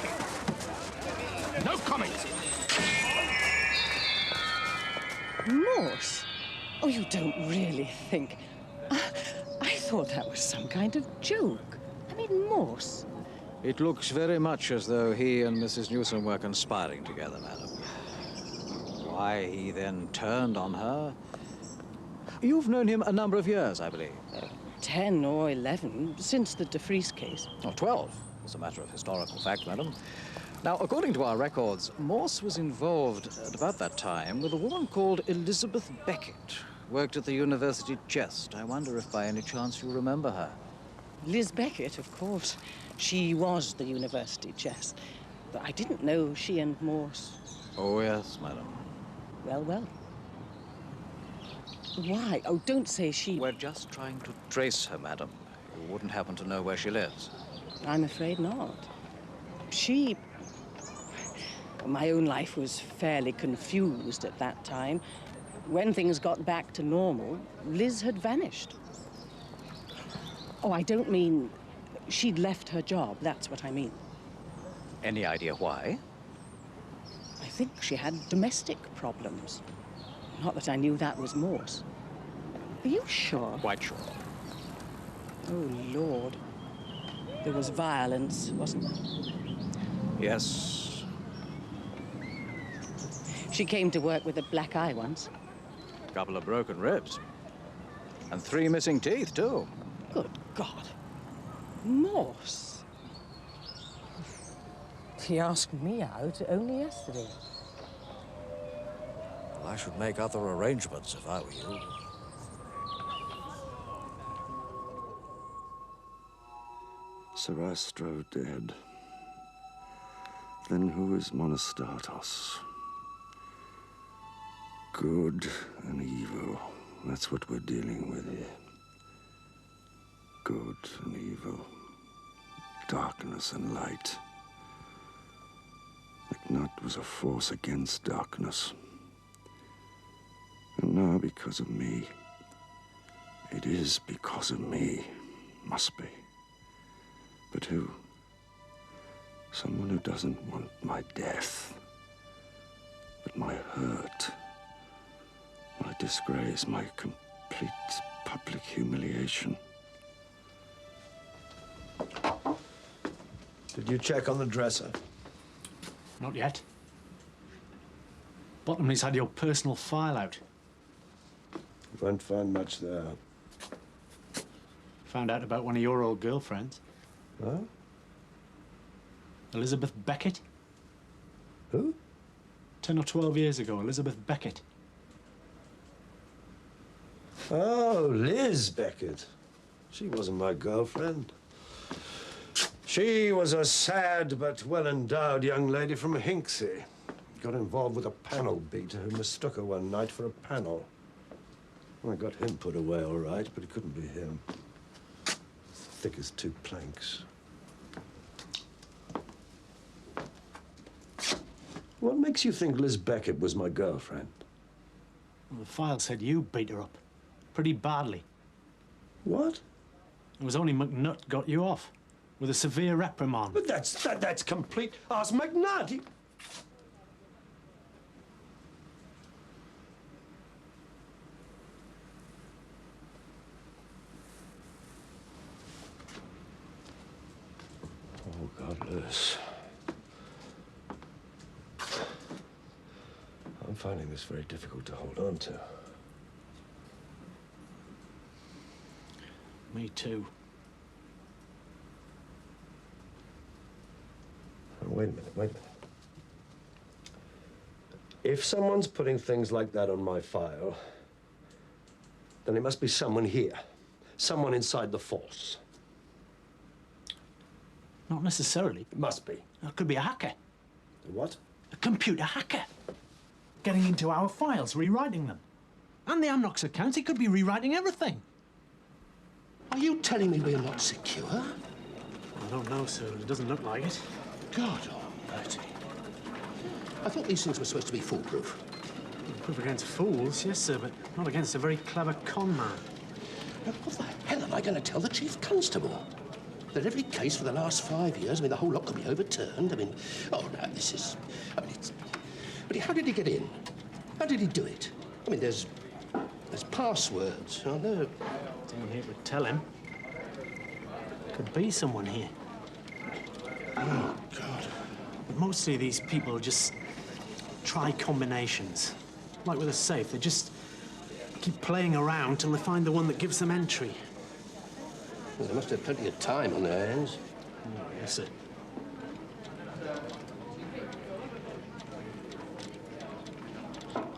No comment. Morse? Oh, you don't really think... I thought that was some kind of joke. I mean, Morse. It looks very much as though he and Mrs. Newsome were conspiring together, madam. Why he then turned on her... You've known him a number of years, I believe. 10 or 11, since the DeFries case. Oh, 12. as a matter of historical fact, madam. Now, according to our records, Morse was involved at about that time with a woman called Elizabeth Beckett, worked at the university chest. I wonder if by any chance you remember her. Liz Beckett, of course. She was the university chest. But I didn't know she and Morse... Oh, yes, madam. Well, well. Why? Oh, don't say she... We're just trying to trace her, madam. You wouldn't happen to know where she lives? I'm afraid not. She... My own life was fairly confused at that time. When things got back to normal, Liz had vanished. Oh, I don't mean she'd left her job. That's what I mean. Any idea why? I think she had domestic problems. Not that I knew that was Morse. Are you sure? Quite sure. Oh, Lord. There was violence, wasn't there? Yes. She came to work with a black eye once. A couple of broken ribs. And 3 missing teeth, too. Good God. Morse. He asked me out only yesterday. Well, I should make other arrangements if I were you. Sir Astro dead. Then who is Monostatos? Good and evil. That's what we're dealing with here. Good and evil. Darkness and light. McNutt was a force against darkness. And now because of me. It is because of me. Must be. But who? Someone who doesn't want my death. But my hurt. My disgrace, my complete public humiliation. Did you check on the dresser? Not yet. Bottomley's had your personal file out. You won't find much there. Found out about one of your old girlfriends. Huh? Elizabeth Beckett. Who? 10 or 12 years ago, Elizabeth Beckett. Oh, Liz Beckett. She wasn't my girlfriend. She was a sad but well-endowed young lady from Hinksey. Got involved with a panel beater who mistook her one night for a panel. I got him put away all right, but it couldn't be him. Thick as 2 planks. What makes you think Liz Beckett was my girlfriend? Well, the file said you beat her up. Pretty badly. What? It was only McNutt got you off. With a severe reprimand. But that's complete. Ask McNutt. He... Oh, God, Liz. I'm finding this very difficult to hold on to. Me too. Wait a minute. If someone's putting things like that on my file, then it must be someone here. Someone inside the force. Not necessarily. It must be. It could be a hacker. A what? A computer hacker. Getting into our files, rewriting them. And the Amnox accounts, he could be rewriting everything. Are you telling me we're not secure? I don't know, sir. It doesn't look like it. God almighty. I thought these things were supposed to be foolproof. Proof against fools, yes, sir, but not against a very clever con man. Now, what the hell am I going to tell the Chief Constable? That every case for the last 5 years, I mean, the whole lot could be overturned. I mean, oh, no, this is... I mean, it's... But how did he get in? How did he do it? I mean, there's passwords, aren't there? Someone here would tell him. Could be someone here. Oh, God. But mostly these people just try combinations. Like with a safe, they just keep playing around till they find the one that gives them entry. Well, they must have plenty of time on their hands. Yes, sir.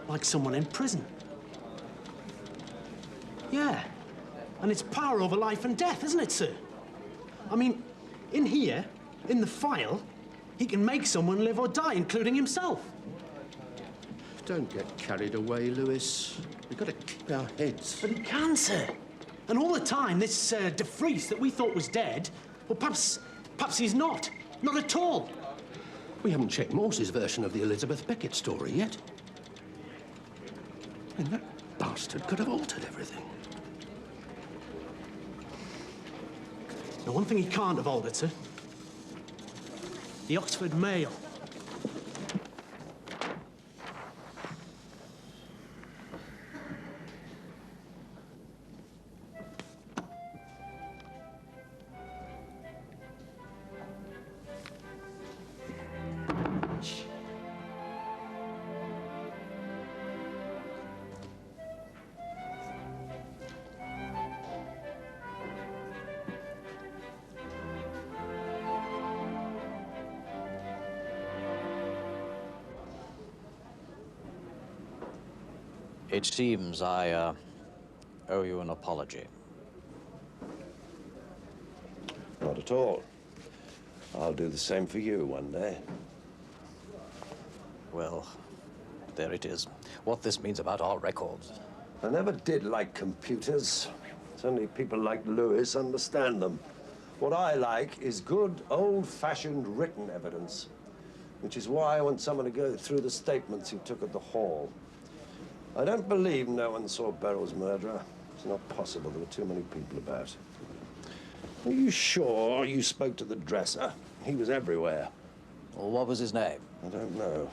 Like someone in prison. Yeah. And it's power over life and death, isn't it, sir? I mean, in here, in the file, he can make someone live or die, including himself. Don't get carried away, Lewis. We've got to keep our heads. But he can, sir. And all the time, this De Vries that we thought was dead, well, perhaps he's not. Not at all. We haven't checked Morse's version of the Elizabeth Beckett story yet. And that bastard could have altered everything. Now, one thing he can't have altered, sir. The Oxford Mail. It seems I owe you an apology. Not at all. I'll do the same for you one day. Well, there it is. What this means about our records. I never did like computers. It's only people like Lewis understand them. What I like is good, old-fashioned written evidence, which is why I want someone to go through the statements he took at the hall. I don't believe no one saw Beryl's murderer. It's not possible. There were too many people about. Are you sure you spoke to the dresser? He was everywhere. Well, what was his name? I don't know.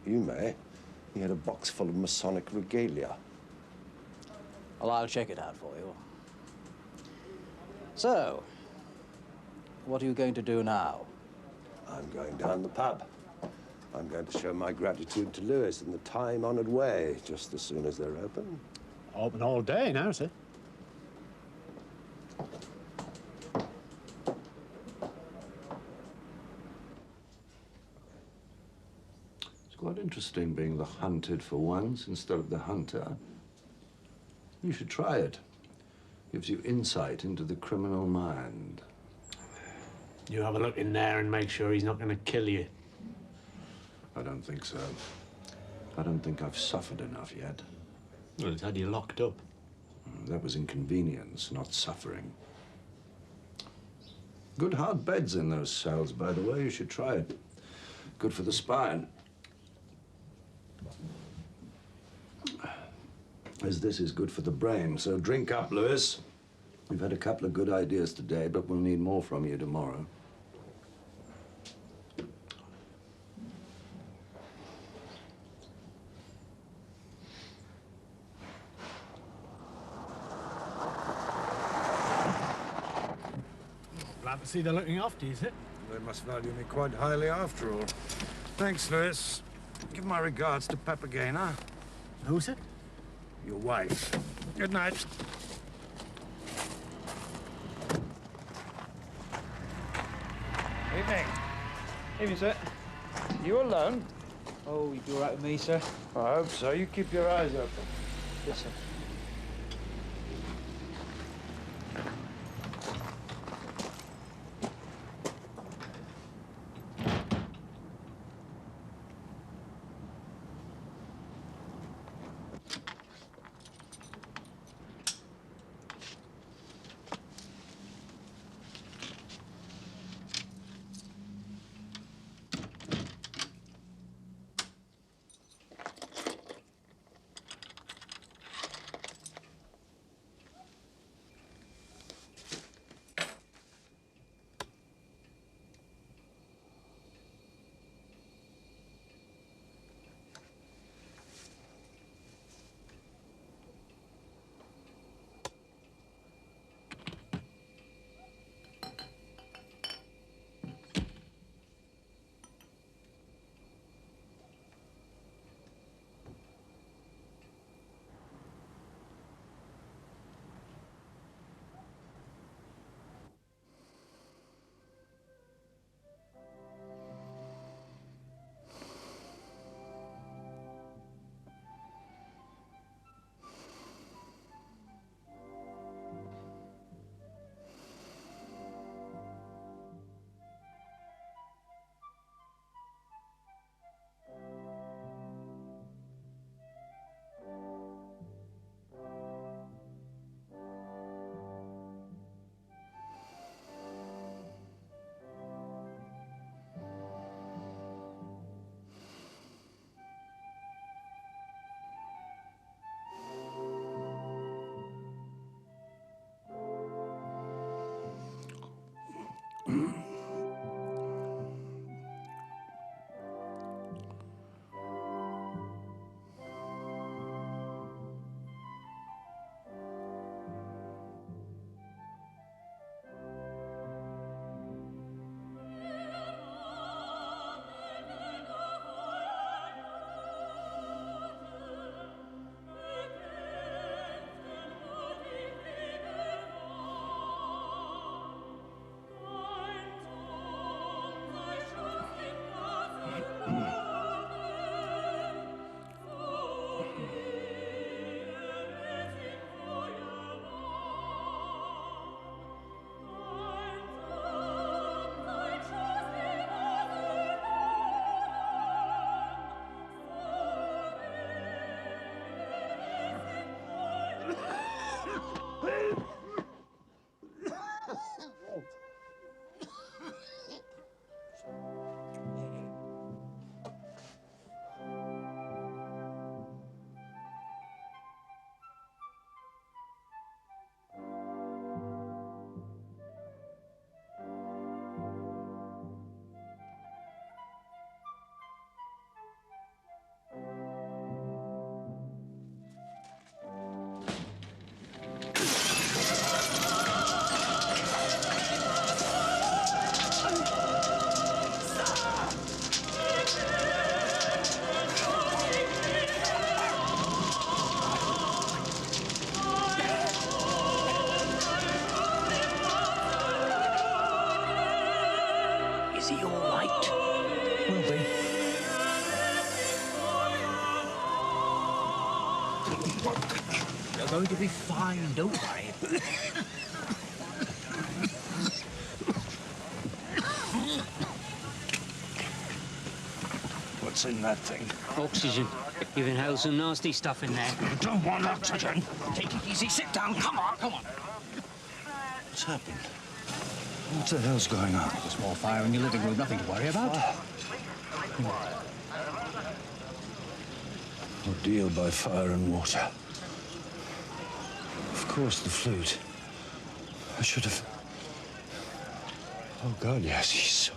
You may. He had a box full of Masonic regalia. Well, I'll check it out for you. So, what are you going to do now? I'm going down the pub. I'm going to show my gratitude to Lewis in the time-honored way, just as soon as they're open. Open all day now, sir. It's quite interesting being the hunted for once instead of the hunter. You should try it. Gives you insight into the criminal mind. You have a look in there and make sure he's not going to kill you. I don't think so. I don't think I've suffered enough yet. Well, it's had you locked up. That was inconvenience, not suffering. Good hard beds in those cells, by the way. You should try it. Good for the spine. As this is good for the brain, so drink up, Lewis. We've had a couple of good ideas today, but we'll need more from you tomorrow. Glad to see they're looking after you, sir. They must value me quite highly after all. Thanks, Lewis. Give my regards to Papagena. Who, sir? Your wife. Good night. Evening. Evening, sir. You alone? Oh, you'd be all right with me, sir? I hope so. You keep your eyes open. Yes, sir. Going to be fine, don't worry. What's in that thing? Oxygen. You've inhaled some nasty stuff in there. I don't want oxygen. Take it easy, sit down. Come on, come on. What's happened? What the hell's going on? A small fire in your living room, nothing to worry about. Ordeal by fire and water. Of course, the flute. I should have... Oh, God, yes, he's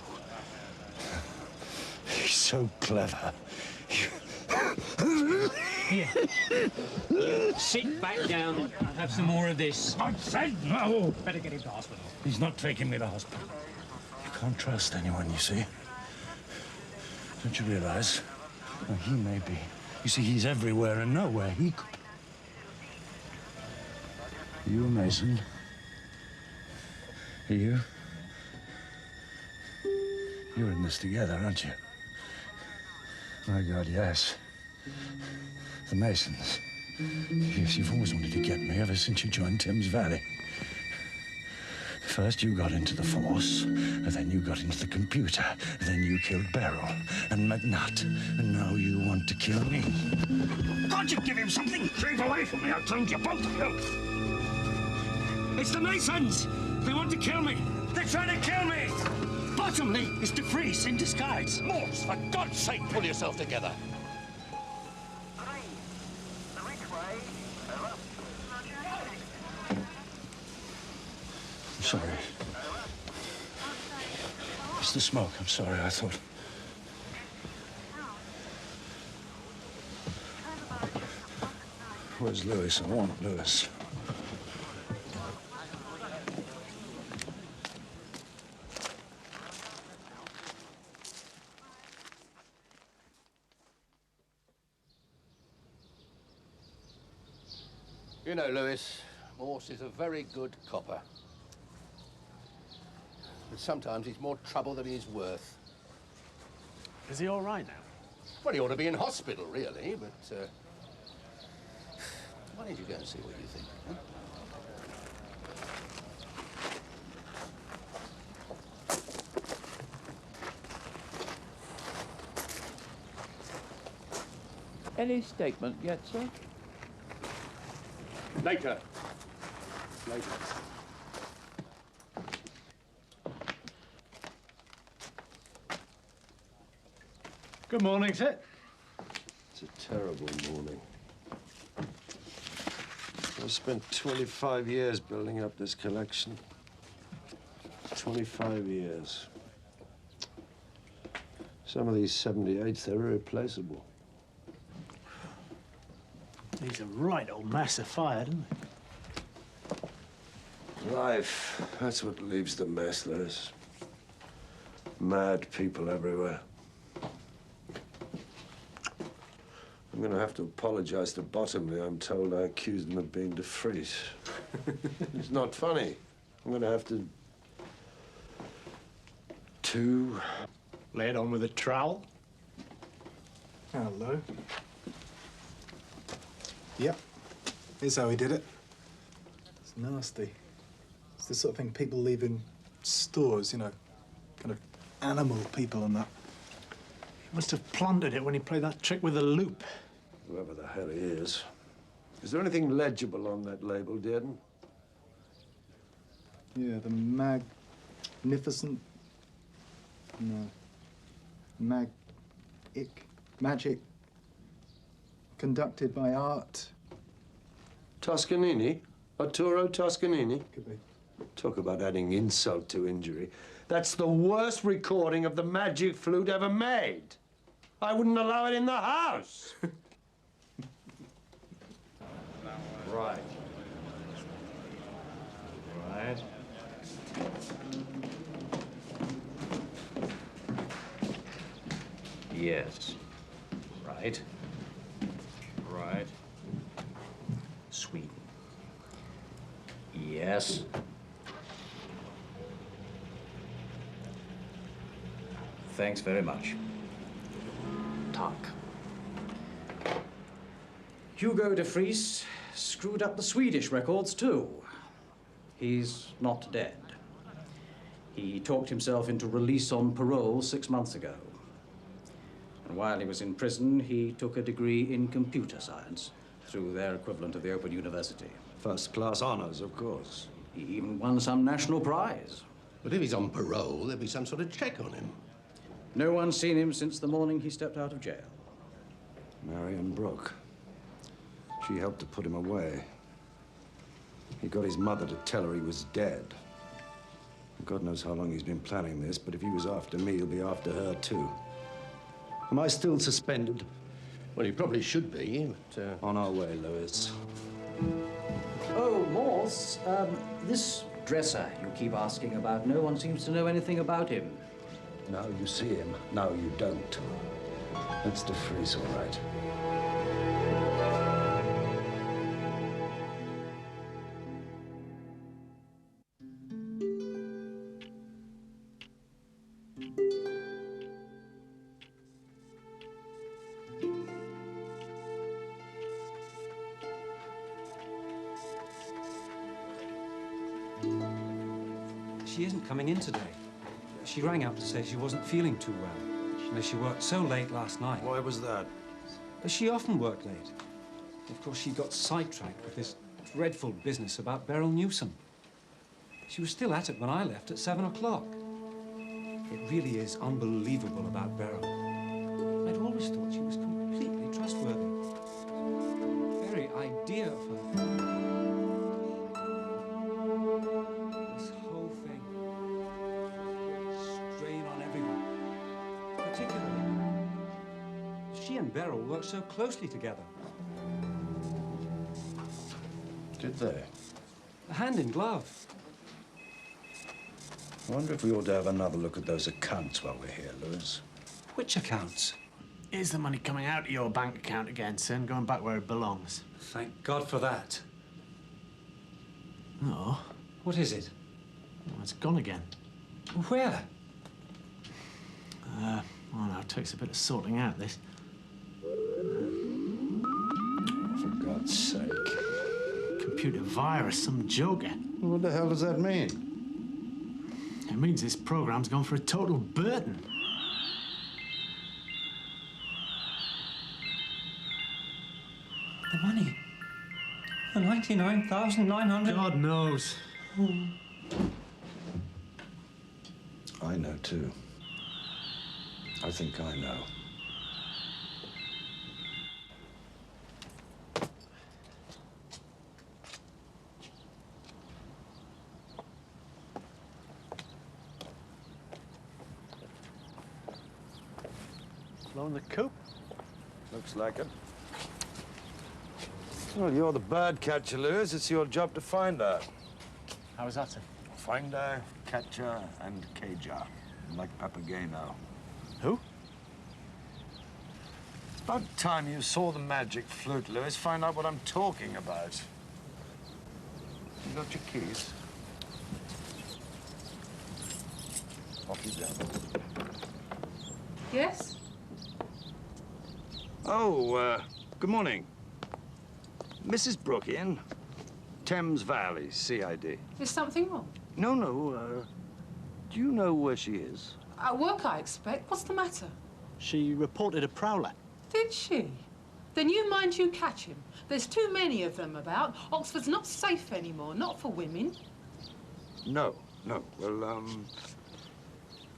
so clever. Here. You sit back down and have some more of this. I said no! Better get him to hospital. He's not taking me to hospital. You can't trust anyone, you see. Don't you realize? Well, he may be. You see, he's everywhere and nowhere. He could... Are you a Mason? Are you? You're in this together, aren't you? My God, yes. The Masons. Yes, you've always wanted to get me ever since you joined Thames Valley. First you got into the Force, and then you got into the computer, and then you killed Beryl and McNutt, and now you want to kill me. Can't you give him something? Keep away from me, I'll turn you both of you. It's the Masons! They want to kill me! They're trying to kill me! Bottomley is DeFreeze in disguise. Morse, for God's sake, pull yourself together. I'm sorry. It's the smoke. I'm sorry, I thought... Where's Lewis? I want Lewis. You know, Lewis, Morse is a very good copper. But sometimes he's more trouble than he's worth. Is he all right now? Well, he ought to be in hospital, really, but... why don't you go and see what you think, huh? Any statement yet, sir? Later. Later. Good morning, sir. It's a terrible morning. I've spent 25 years building up this collection. 25 years. Some of these 78s, they're irreplaceable. He's a right old mess of fire, isn't he? Life, that's what leaves the mess, Liz. Mad people everywhere. I'm going to have to apologize to Bottomley. I'm told I accused him of being defrees. It's not funny. I'm going to have to... Lay it on with a trowel? Hello. Yep. Here's how he did it. It's nasty. It's the sort of thing people leave in stores, you know, kind of animal people and that. He must have planted it when he played that trick with the loop. Whoever the hell he is. Is there anything legible on that label, Dearden? Yeah, the magnificent... No. Magic. Conducted by art. Toscanini? Arturo Toscanini? Could be. Talk about adding insult to injury. That's the worst recording of the magic flute ever made. I wouldn't allow it in the house. Right. Right. Yes. Right. Right. Sweden. Yes. Thanks very much. Talk. Hugo de Vries screwed up the Swedish records, too. He's not dead. He talked himself into release on parole 6 months ago. And while he was in prison, he took a degree in computer science through their equivalent of the Open University. First-class honors, of course. He even won some national prize. But if he's on parole, there'll be some sort of check on him. No one's seen him since the morning he stepped out of jail. Marion Brooke. She helped to put him away. He got his mother to tell her he was dead. God knows how long he's been planning this, but if he was after me, he'll be after her, too. Am I still suspended? Well, you probably should be, but... On our way, Lewis. Oh, Morse, this dresser you keep asking about, no one seems to know anything about him. Now you see him, now you don't. That's de Vries, all right. She isn't coming in today. She rang up to say she wasn't feeling too well. You know, she worked so late last night. Why was that? She often worked late. Of course, she got sidetracked with this dreadful business about Beryl Newsom. She was still at it when I left at 7 o'clock. It really is unbelievable about Beryl. I'd always thought she was completely trustworthy. The very idea of her. This whole thing. Strain on everyone. Particularly, she and Beryl worked so closely together. Did they? Hand in glove. I wonder if we ought to have another look at those accounts while we're here, Lewis. Which accounts? Is the money coming out of your bank account again, son? Going back where it belongs? Thank God for that. No. What is it? Well, it's gone again. Where? Well, now it takes a bit of sorting out, this. For God's sake. Computer virus, some joker. What the hell does that mean? It means this program's gone for a total burden. The money. The 99,900. God knows. I know, too. I think I know. Blowing the coop? Looks like it. Well, you're the bird catcher, Lewis. It's your job to find her. How is that, sir? Find her, catch her, and cage her. Like Papageno. Who? It's about time you saw the magic flute, Lewis. Find out what I'm talking about. You got your keys? Off you go. Yes? Oh, good morning. Mrs. Brooke in. Thames Valley, CID. Is something wrong? No, do you know where she is? At work, I expect. What's the matter? She reported a prowler. Did she? Then you mind you catch him. There's too many of them about. Oxford's not safe anymore, not for women. No. Well,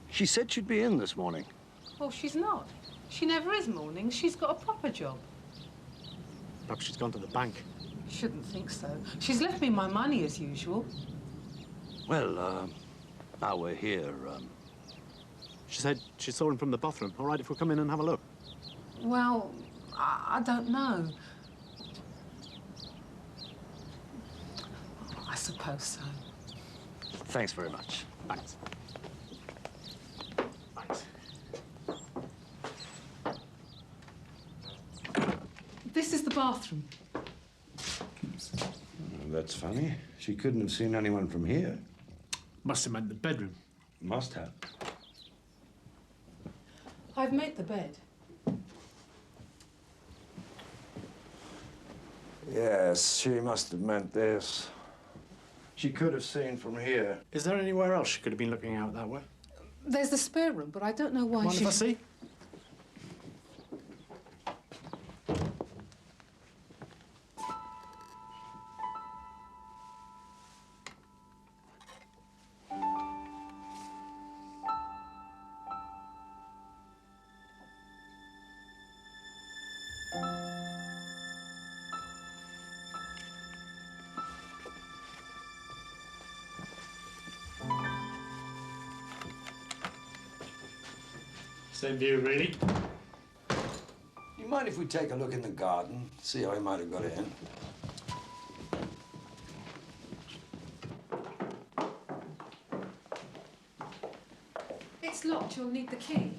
she said she'd be in this morning. Well, she's not. She never is mornings. She's got a proper job. Perhaps she's gone to the bank. Shouldn't think so. She's left me my money as usual. Well, now we're here, She said she saw him from the bathroom. All right if we come in and have a look? Well, I don't know. I suppose so. Thanks very much. Thanks. This is the bathroom. That's funny. She couldn't have seen anyone from here. Must have meant the bedroom. Must have. I've made the bed. Yes, she must have meant this. She could have seen from here. Is there anywhere else she could have been looking out that way? There's the spare room, but I don't know why Mind she... if I see? Same view, really. You mind if we take a look in the garden, see how he might have got in? It's locked. You'll need the key.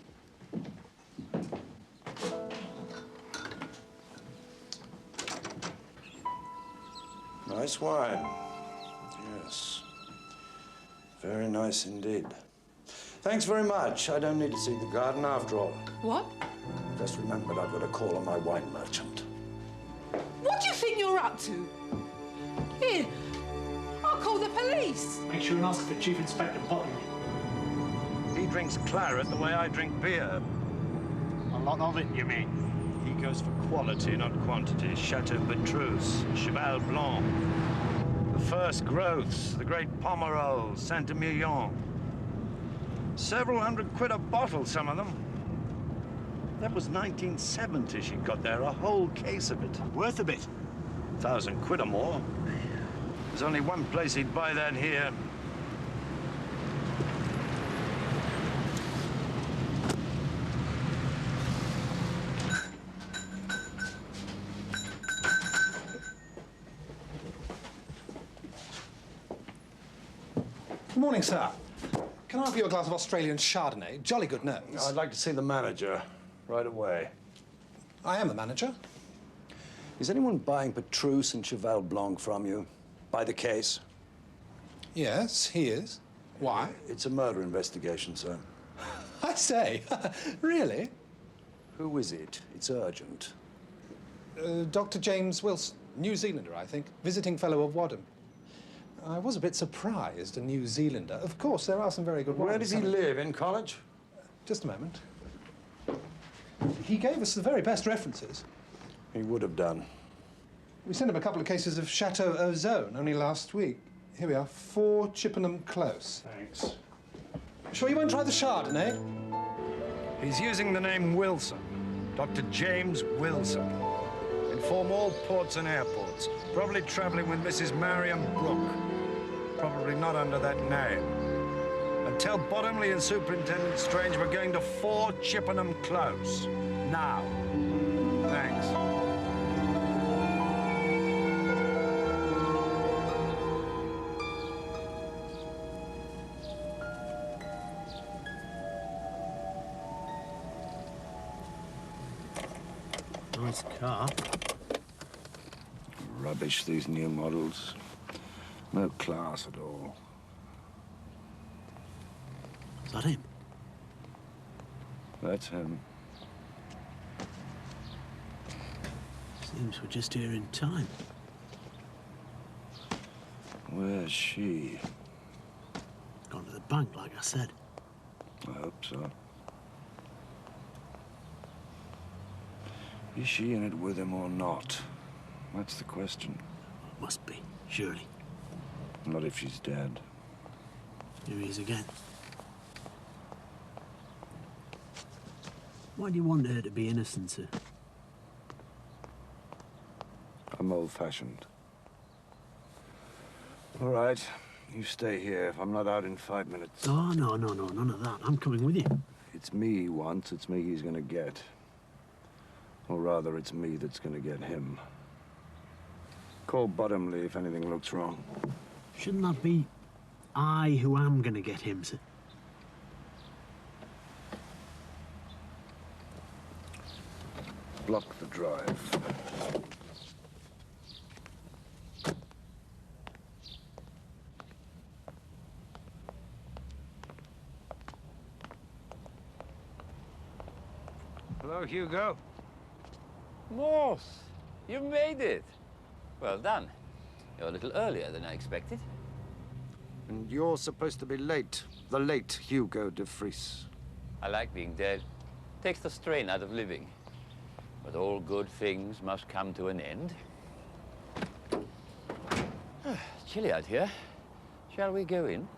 Nice wine. Yes. Very nice indeed. Thanks very much. I don't need to see the garden after all. What? Just remembered I've got a call on my wine merchant. What do you think you're up to? Here, I'll call the police. Make sure and ask for Chief Inspector Bottomley. He drinks claret the way I drink beer. A lot of it, you mean? He goes for quality, not quantity. Chateau Petrus, Cheval Blanc, the first growths, the great Pomerol, Saint-Emilion. Several £100 a bottle, some of them. That was 1970 she got there, a whole case of it. Worth a bit. £1,000 or more. There's only one place he'd buy that here. Good morning, sir. Can I have you a glass of Australian Chardonnay? Jolly good nose. I'd like to see the manager right away. I am the manager. Is anyone buying Petrus and Cheval Blanc from you? By the case? Yes, he is. Why? It's a murder investigation, sir. I say, really? Who is it? It's urgent. Dr. James Wilson, New Zealander, I think, visiting fellow of Wadham. I was a bit surprised, a New Zealander. Of course, there are some very good ones. Where does he live? In college? Just a moment. He gave us the very best references. He would have done. We sent him a couple of cases of Chateau Ozone only last week. Here we are, 4 Chippenham Close. Thanks. Sure you won't try the Chardonnay? He's using the name Wilson. Dr. James Wilson. Inform all ports and airports. Probably traveling with Mrs. Marion Brooke. Probably not under that name. And tell Bottomley and Superintendent Strange we're going to 4 Chippenham Close. Now. Thanks. Nice car. Rubbish, these new models. No class at all. Is that him? That's him. Seems we're just here in time. Where's she? Gone to the bank, like I said. I hope so. Is she in it with him or not? That's the question. Must be, surely. Not if she's dead. Here he is again. Why do you want her to be innocent, sir? I'm old-fashioned. All right, you stay here. If I'm not out in 5 minutes... Oh, no, none of that. I'm coming with you. It's me he wants, it's me he's gonna get. Or rather, it's me that's gonna get him. Call Bottomley if anything looks wrong. Shouldn't that be I who am gonna get him, sir? Block the drive. Hello, Hugo. Morse, you made it. Well done. You're a little earlier than I expected. And you're supposed to be late. The late Hugo de Vries. I like being dead. Takes the strain out of living. But all good things must come to an end. It's chilly out here. Shall we go in?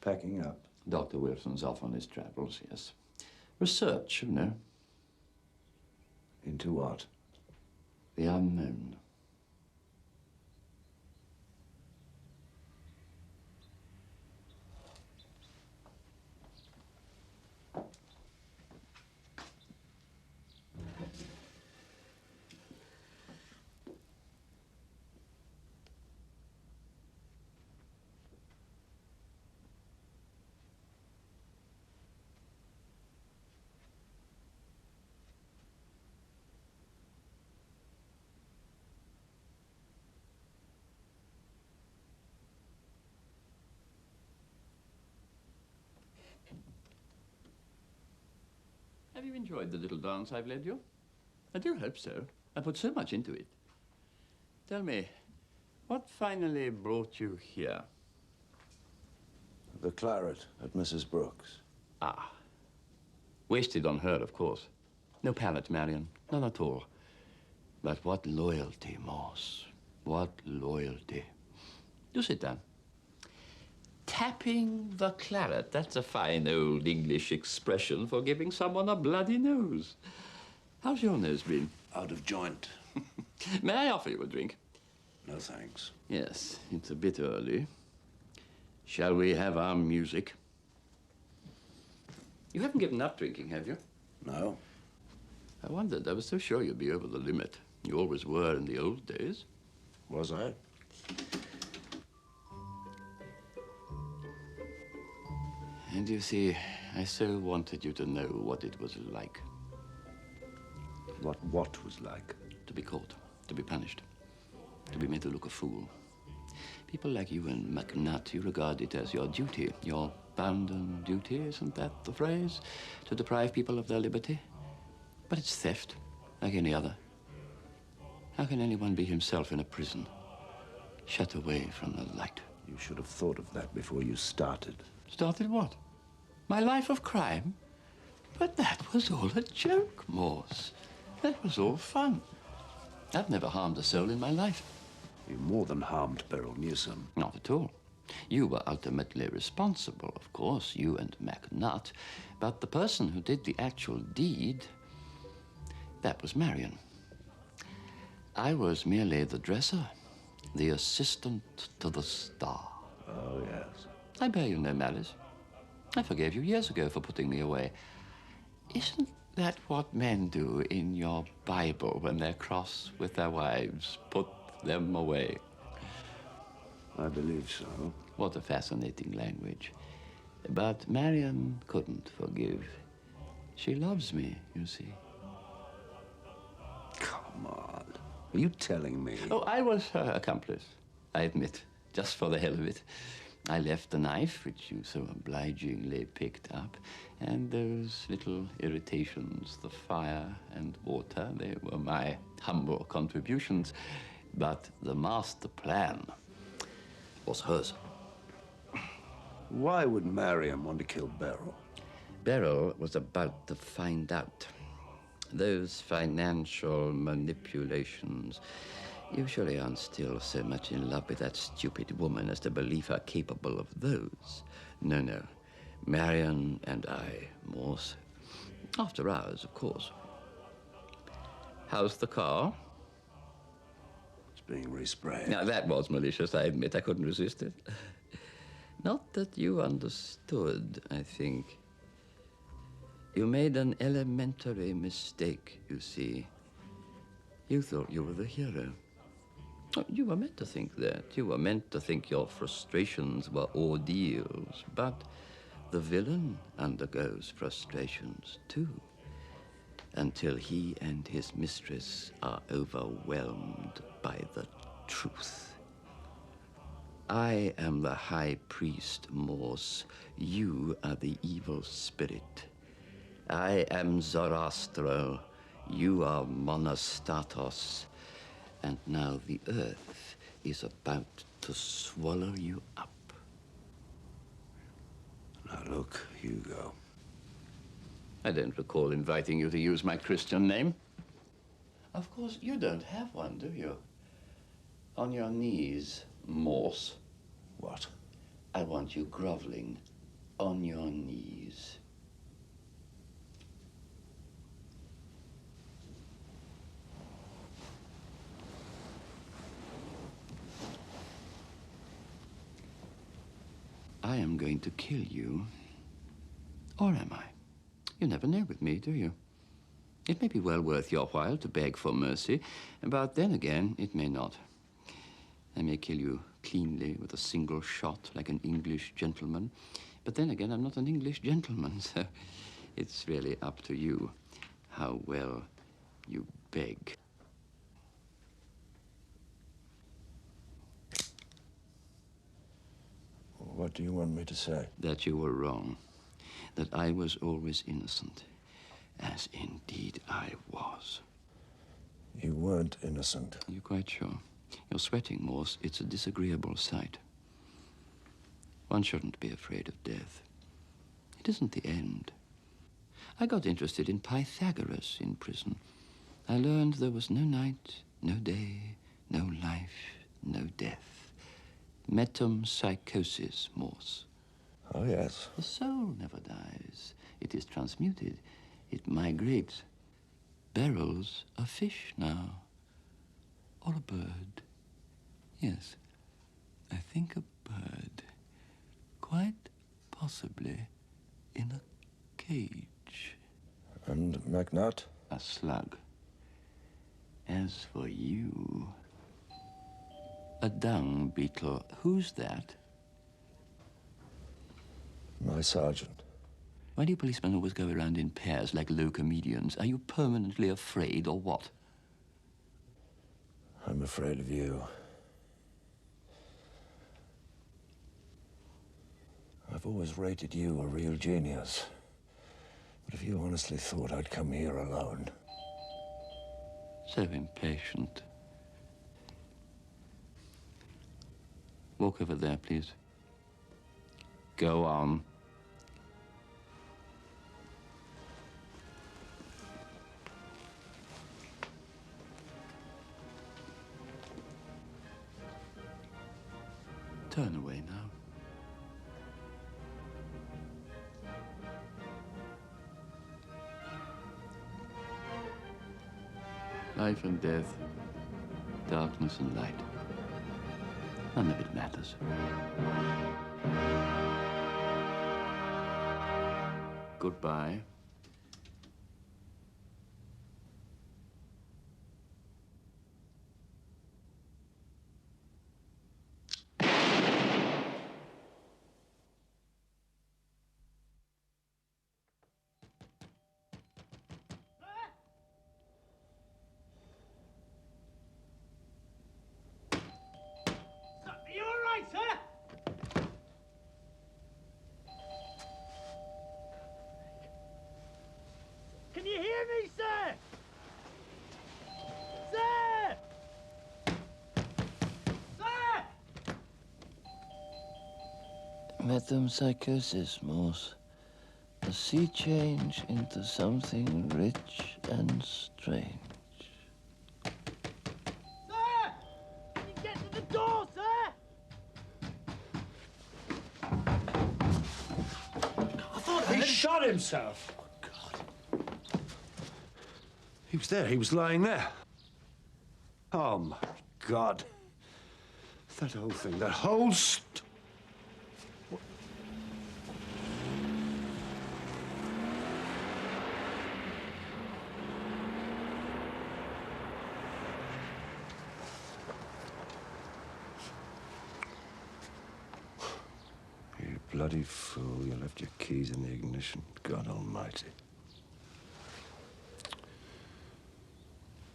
Packing up. Dr. Wilson's off on his travels, yes. Research, you know. Into what? The unknown. Have you enjoyed the little dance I've led you? I do hope so. I put so much into it. Tell me, what finally brought you here? The claret at Mrs. Brooks. Ah. Wasted on her, of course. No palate, Marion. None at all. But what loyalty, Morse. What loyalty. Do sit down. Tapping the claret, that's a fine old English expression for giving someone a bloody nose. How's your nose been? Out of joint. May I offer you a drink? No, thanks. Yes, it's a bit early. Shall we have our music? You haven't given up drinking, have you? No. I wondered. I was so sure you'd be over the limit. You always were in the old days. Was I? And you see, I so wanted you to know what it was like. What was like? To be caught, to be punished, to be made to look a fool. People like you and McNutt, you regard it as your duty, your bounden duty, isn't that the phrase? To deprive people of their liberty. But it's theft, like any other. How can anyone be himself in a prison, shut away from the light? You should have thought of that before you started. Started what? My life of crime? But that was all a joke, Morse. That was all fun. I've never harmed a soul in my life. You more than harmed Beryl Newsom. Not at all. You were ultimately responsible, of course, you and McNutt. But the person who did the actual deed, that was Marion. I was merely the dresser, the assistant to the star. Oh, yes. I bear you no malice. I forgave you years ago for putting me away. Isn't that what men do in your Bible when they're cross with their wives? Put them away. I believe so. What a fascinating language. But Marion couldn't forgive. She loves me, you see. Come on. Are you telling me? Oh, I was her accomplice, I admit, just for the hell of it. I left the knife, which you so obligingly picked up, and those little irritations, the fire and water, they were my humble contributions. But the master plan was hers. Why would Marion want to kill Beryl? Beryl was about to find out. Those financial manipulations usually aren't still so much in love with that stupid woman as to believe her capable of those. No, no. Marion and I, Morse. After hours, of course. How's the car? It's being resprayed. Now, that was malicious, I admit. I couldn't resist it. Not that you understood, I think. You made an elementary mistake, you see. You thought you were the hero. Oh, you were meant to think that. You were meant to think your frustrations were ordeals. But the villain undergoes frustrations, too, until he and his mistress are overwhelmed by the truth. I am the high priest, Morse. You are the evil spirit. I am Zoroastro. You are Monostatos. And now the earth is about to swallow you up. Now look, Hugo. I don't recall inviting you to use my Christian name. Of course, you don't have one, do you? On your knees, Morse. What? I want you groveling on your knees. I am going to kill you. Or am I? You never know with me, do you? It may be well worth your while to beg for mercy, but then again, it may not. I may kill you cleanly with a single shot like an English gentleman, but then again, I'm not an English gentleman, so it's really up to you how well you beg. What do you want me to say? That you were wrong. That I was always innocent. As indeed I was. You weren't innocent. Are you quite sure? You're sweating, Morse. It's a disagreeable sight. One shouldn't be afraid of death. It isn't the end. I got interested in Pythagoras in prison. I learned there was no night, no day, no life, no death. Metempsychosis, Morse. Oh, yes. The soul never dies. It is transmuted. It migrates. Beryl's a fish now. Or a bird. Yes, I think a bird. Quite possibly in a cage. And McNutt? A slug. As for you... a dung beetle. Who's that? My sergeant. Why do you policemen always go around in pairs like low comedians? Are you permanently afraid or what? I'm afraid of you. I've always rated you a real genius. But if you honestly thought I'd come here alone... So impatient. Walk over there, please. Go on. Turn away now. Life and death, darkness and light. None of it matters. Goodbye. Are you all right, sir? Can you hear me, sir? Sir! Sir! Metempsychosis, Morse. A sea change into something rich and strange. Sir! Can you get to the door, sir? I thought he shot himself. He was there. He was lying there. Oh, my God. That whole thing, that whole You bloody fool. You left your keys in the ignition. God almighty.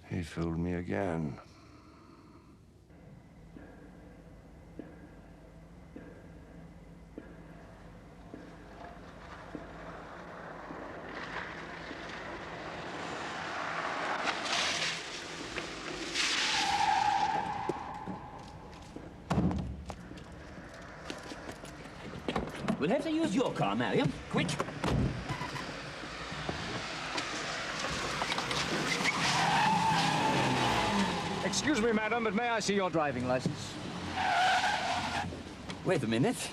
He fooled me again. We'll have to use your car, Mariam. Quick. Excuse me, madam, but may I see your driving license? Wait a minute.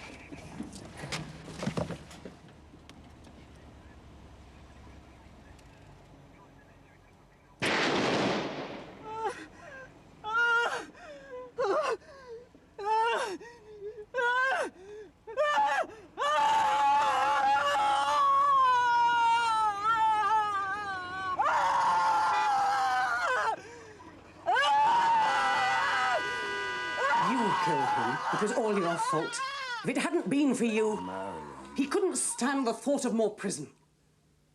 It was all your fault. If it hadn't been for you, he couldn't stand the thought of more prison.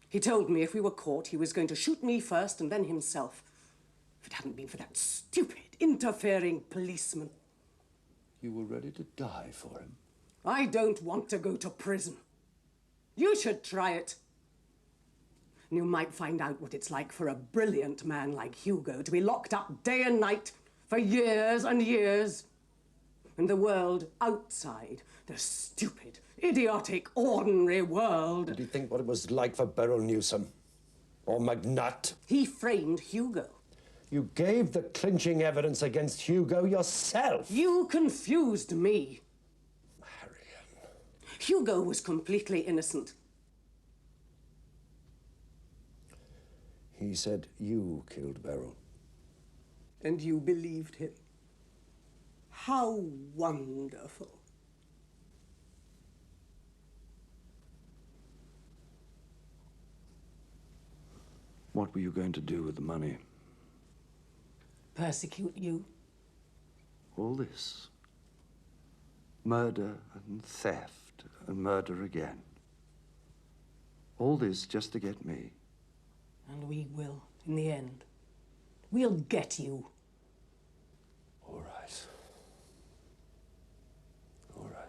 He told me if we were caught, he was going to shoot me first and then himself. If it hadn't been for that stupid, interfering policeman. You were ready to die for him. I don't want to go to prison. You should try it. And you might find out what it's like for a brilliant man like Hugo to be locked up day and night for years and years. And the world outside, the stupid, idiotic, ordinary world. Did he think what it was like for Beryl Newsom? Or McNutt? He framed Hugo. You gave the clinching evidence against Hugo yourself. You confused me. Marian. Hugo was completely innocent. He said you killed Beryl. And you believed him. How wonderful. What were you going to do with the money? Persecute you. All this. Murder and theft and murder again. All this just to get me. And we will, in the end. We'll get you. All right. All right.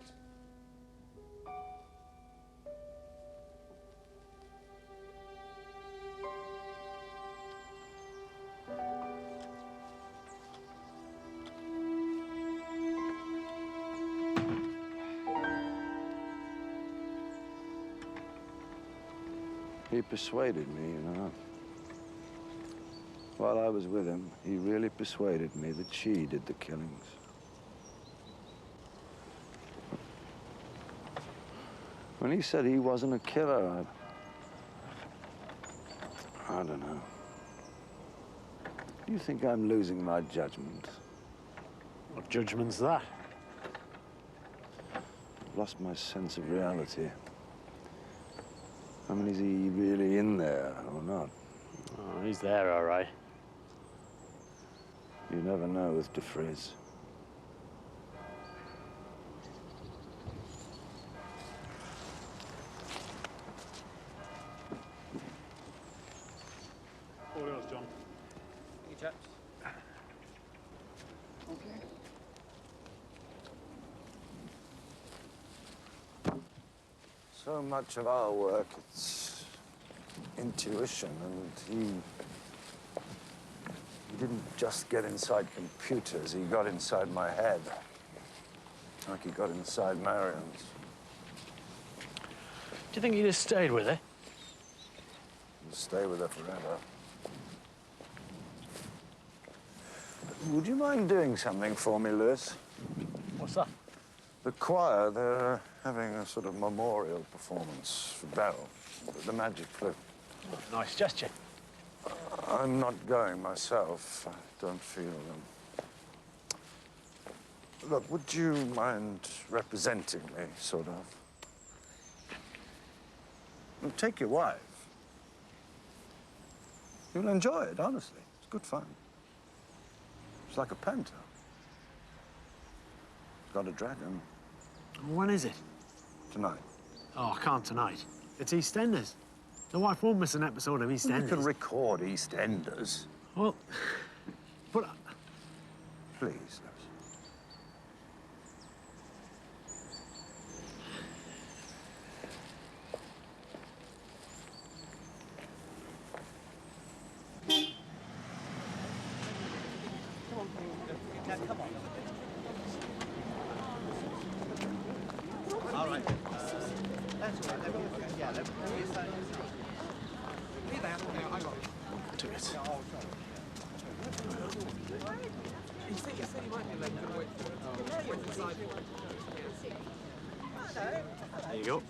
He persuaded me, you know. While I was with him, he really persuaded me that she did the killings. When he said he wasn't a killer, I don't know. Do you think I'm losing my judgment? What judgment's that? I've lost my sense of reality. I mean, is he really in there or not? Oh, he's there, all right. You never know with de Vries. All yours, John. Thank you, chaps. So much of our work, it's intuition, and he didn't just get inside computers, he got inside my head. Like he got inside Marion's. Do you think he just stayed with her? He'll stay with her forever. Would you mind doing something for me, Lewis? What's that? The choir, they're having a sort of memorial performance for Beryl, the Magic Flute. Oh, nice gesture. I'm not going myself. I don't feel Look, would you mind representing me, sort of? Well, take your wife. You'll enjoy it, honestly. It's good fun. It's like a panto. It's got a dragon. When is it? Tonight. Oh, I can't tonight. It's EastEnders. The wife won't miss an episode of EastEnders. You can record EastEnders. Well, but... Please, Lewis. There you go.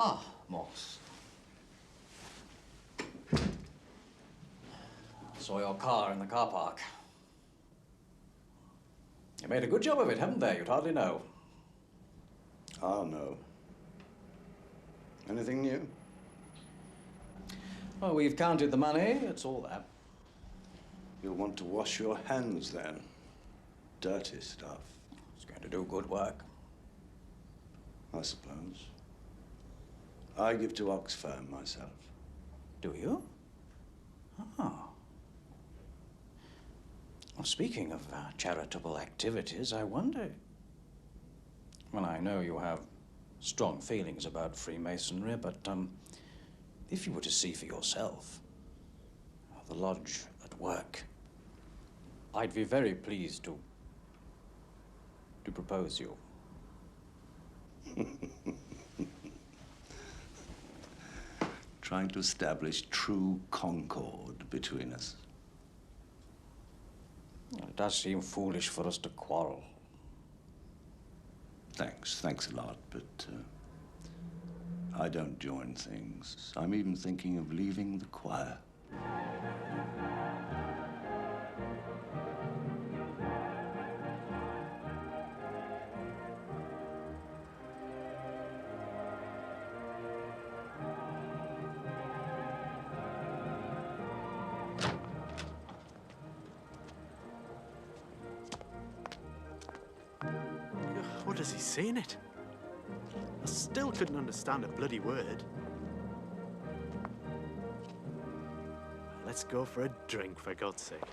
Ah, Morse. Saw your car in the car park. You made a good job of it, haven't they? You'd hardly know. I'll know. Anything new? Well, we've counted the money. It's all that. You'll want to wash your hands then. Dirty stuff. It's going to do good work. I suppose. I give to Oxfam myself. Do you? Oh. Well, speaking of charitable activities, I wonder... Well, I know you have strong feelings about Freemasonry, but if you were to see for yourself the lodge at work, I'd be very pleased to propose you. Trying to establish true concord between us. Well, it does seem foolish for us to quarrel. Thanks a lot, but I don't join things. I'm even thinking of leaving the choir. What does he say in it? A still couldn't understand a bloody word. Let's go for a drink, for God's sake.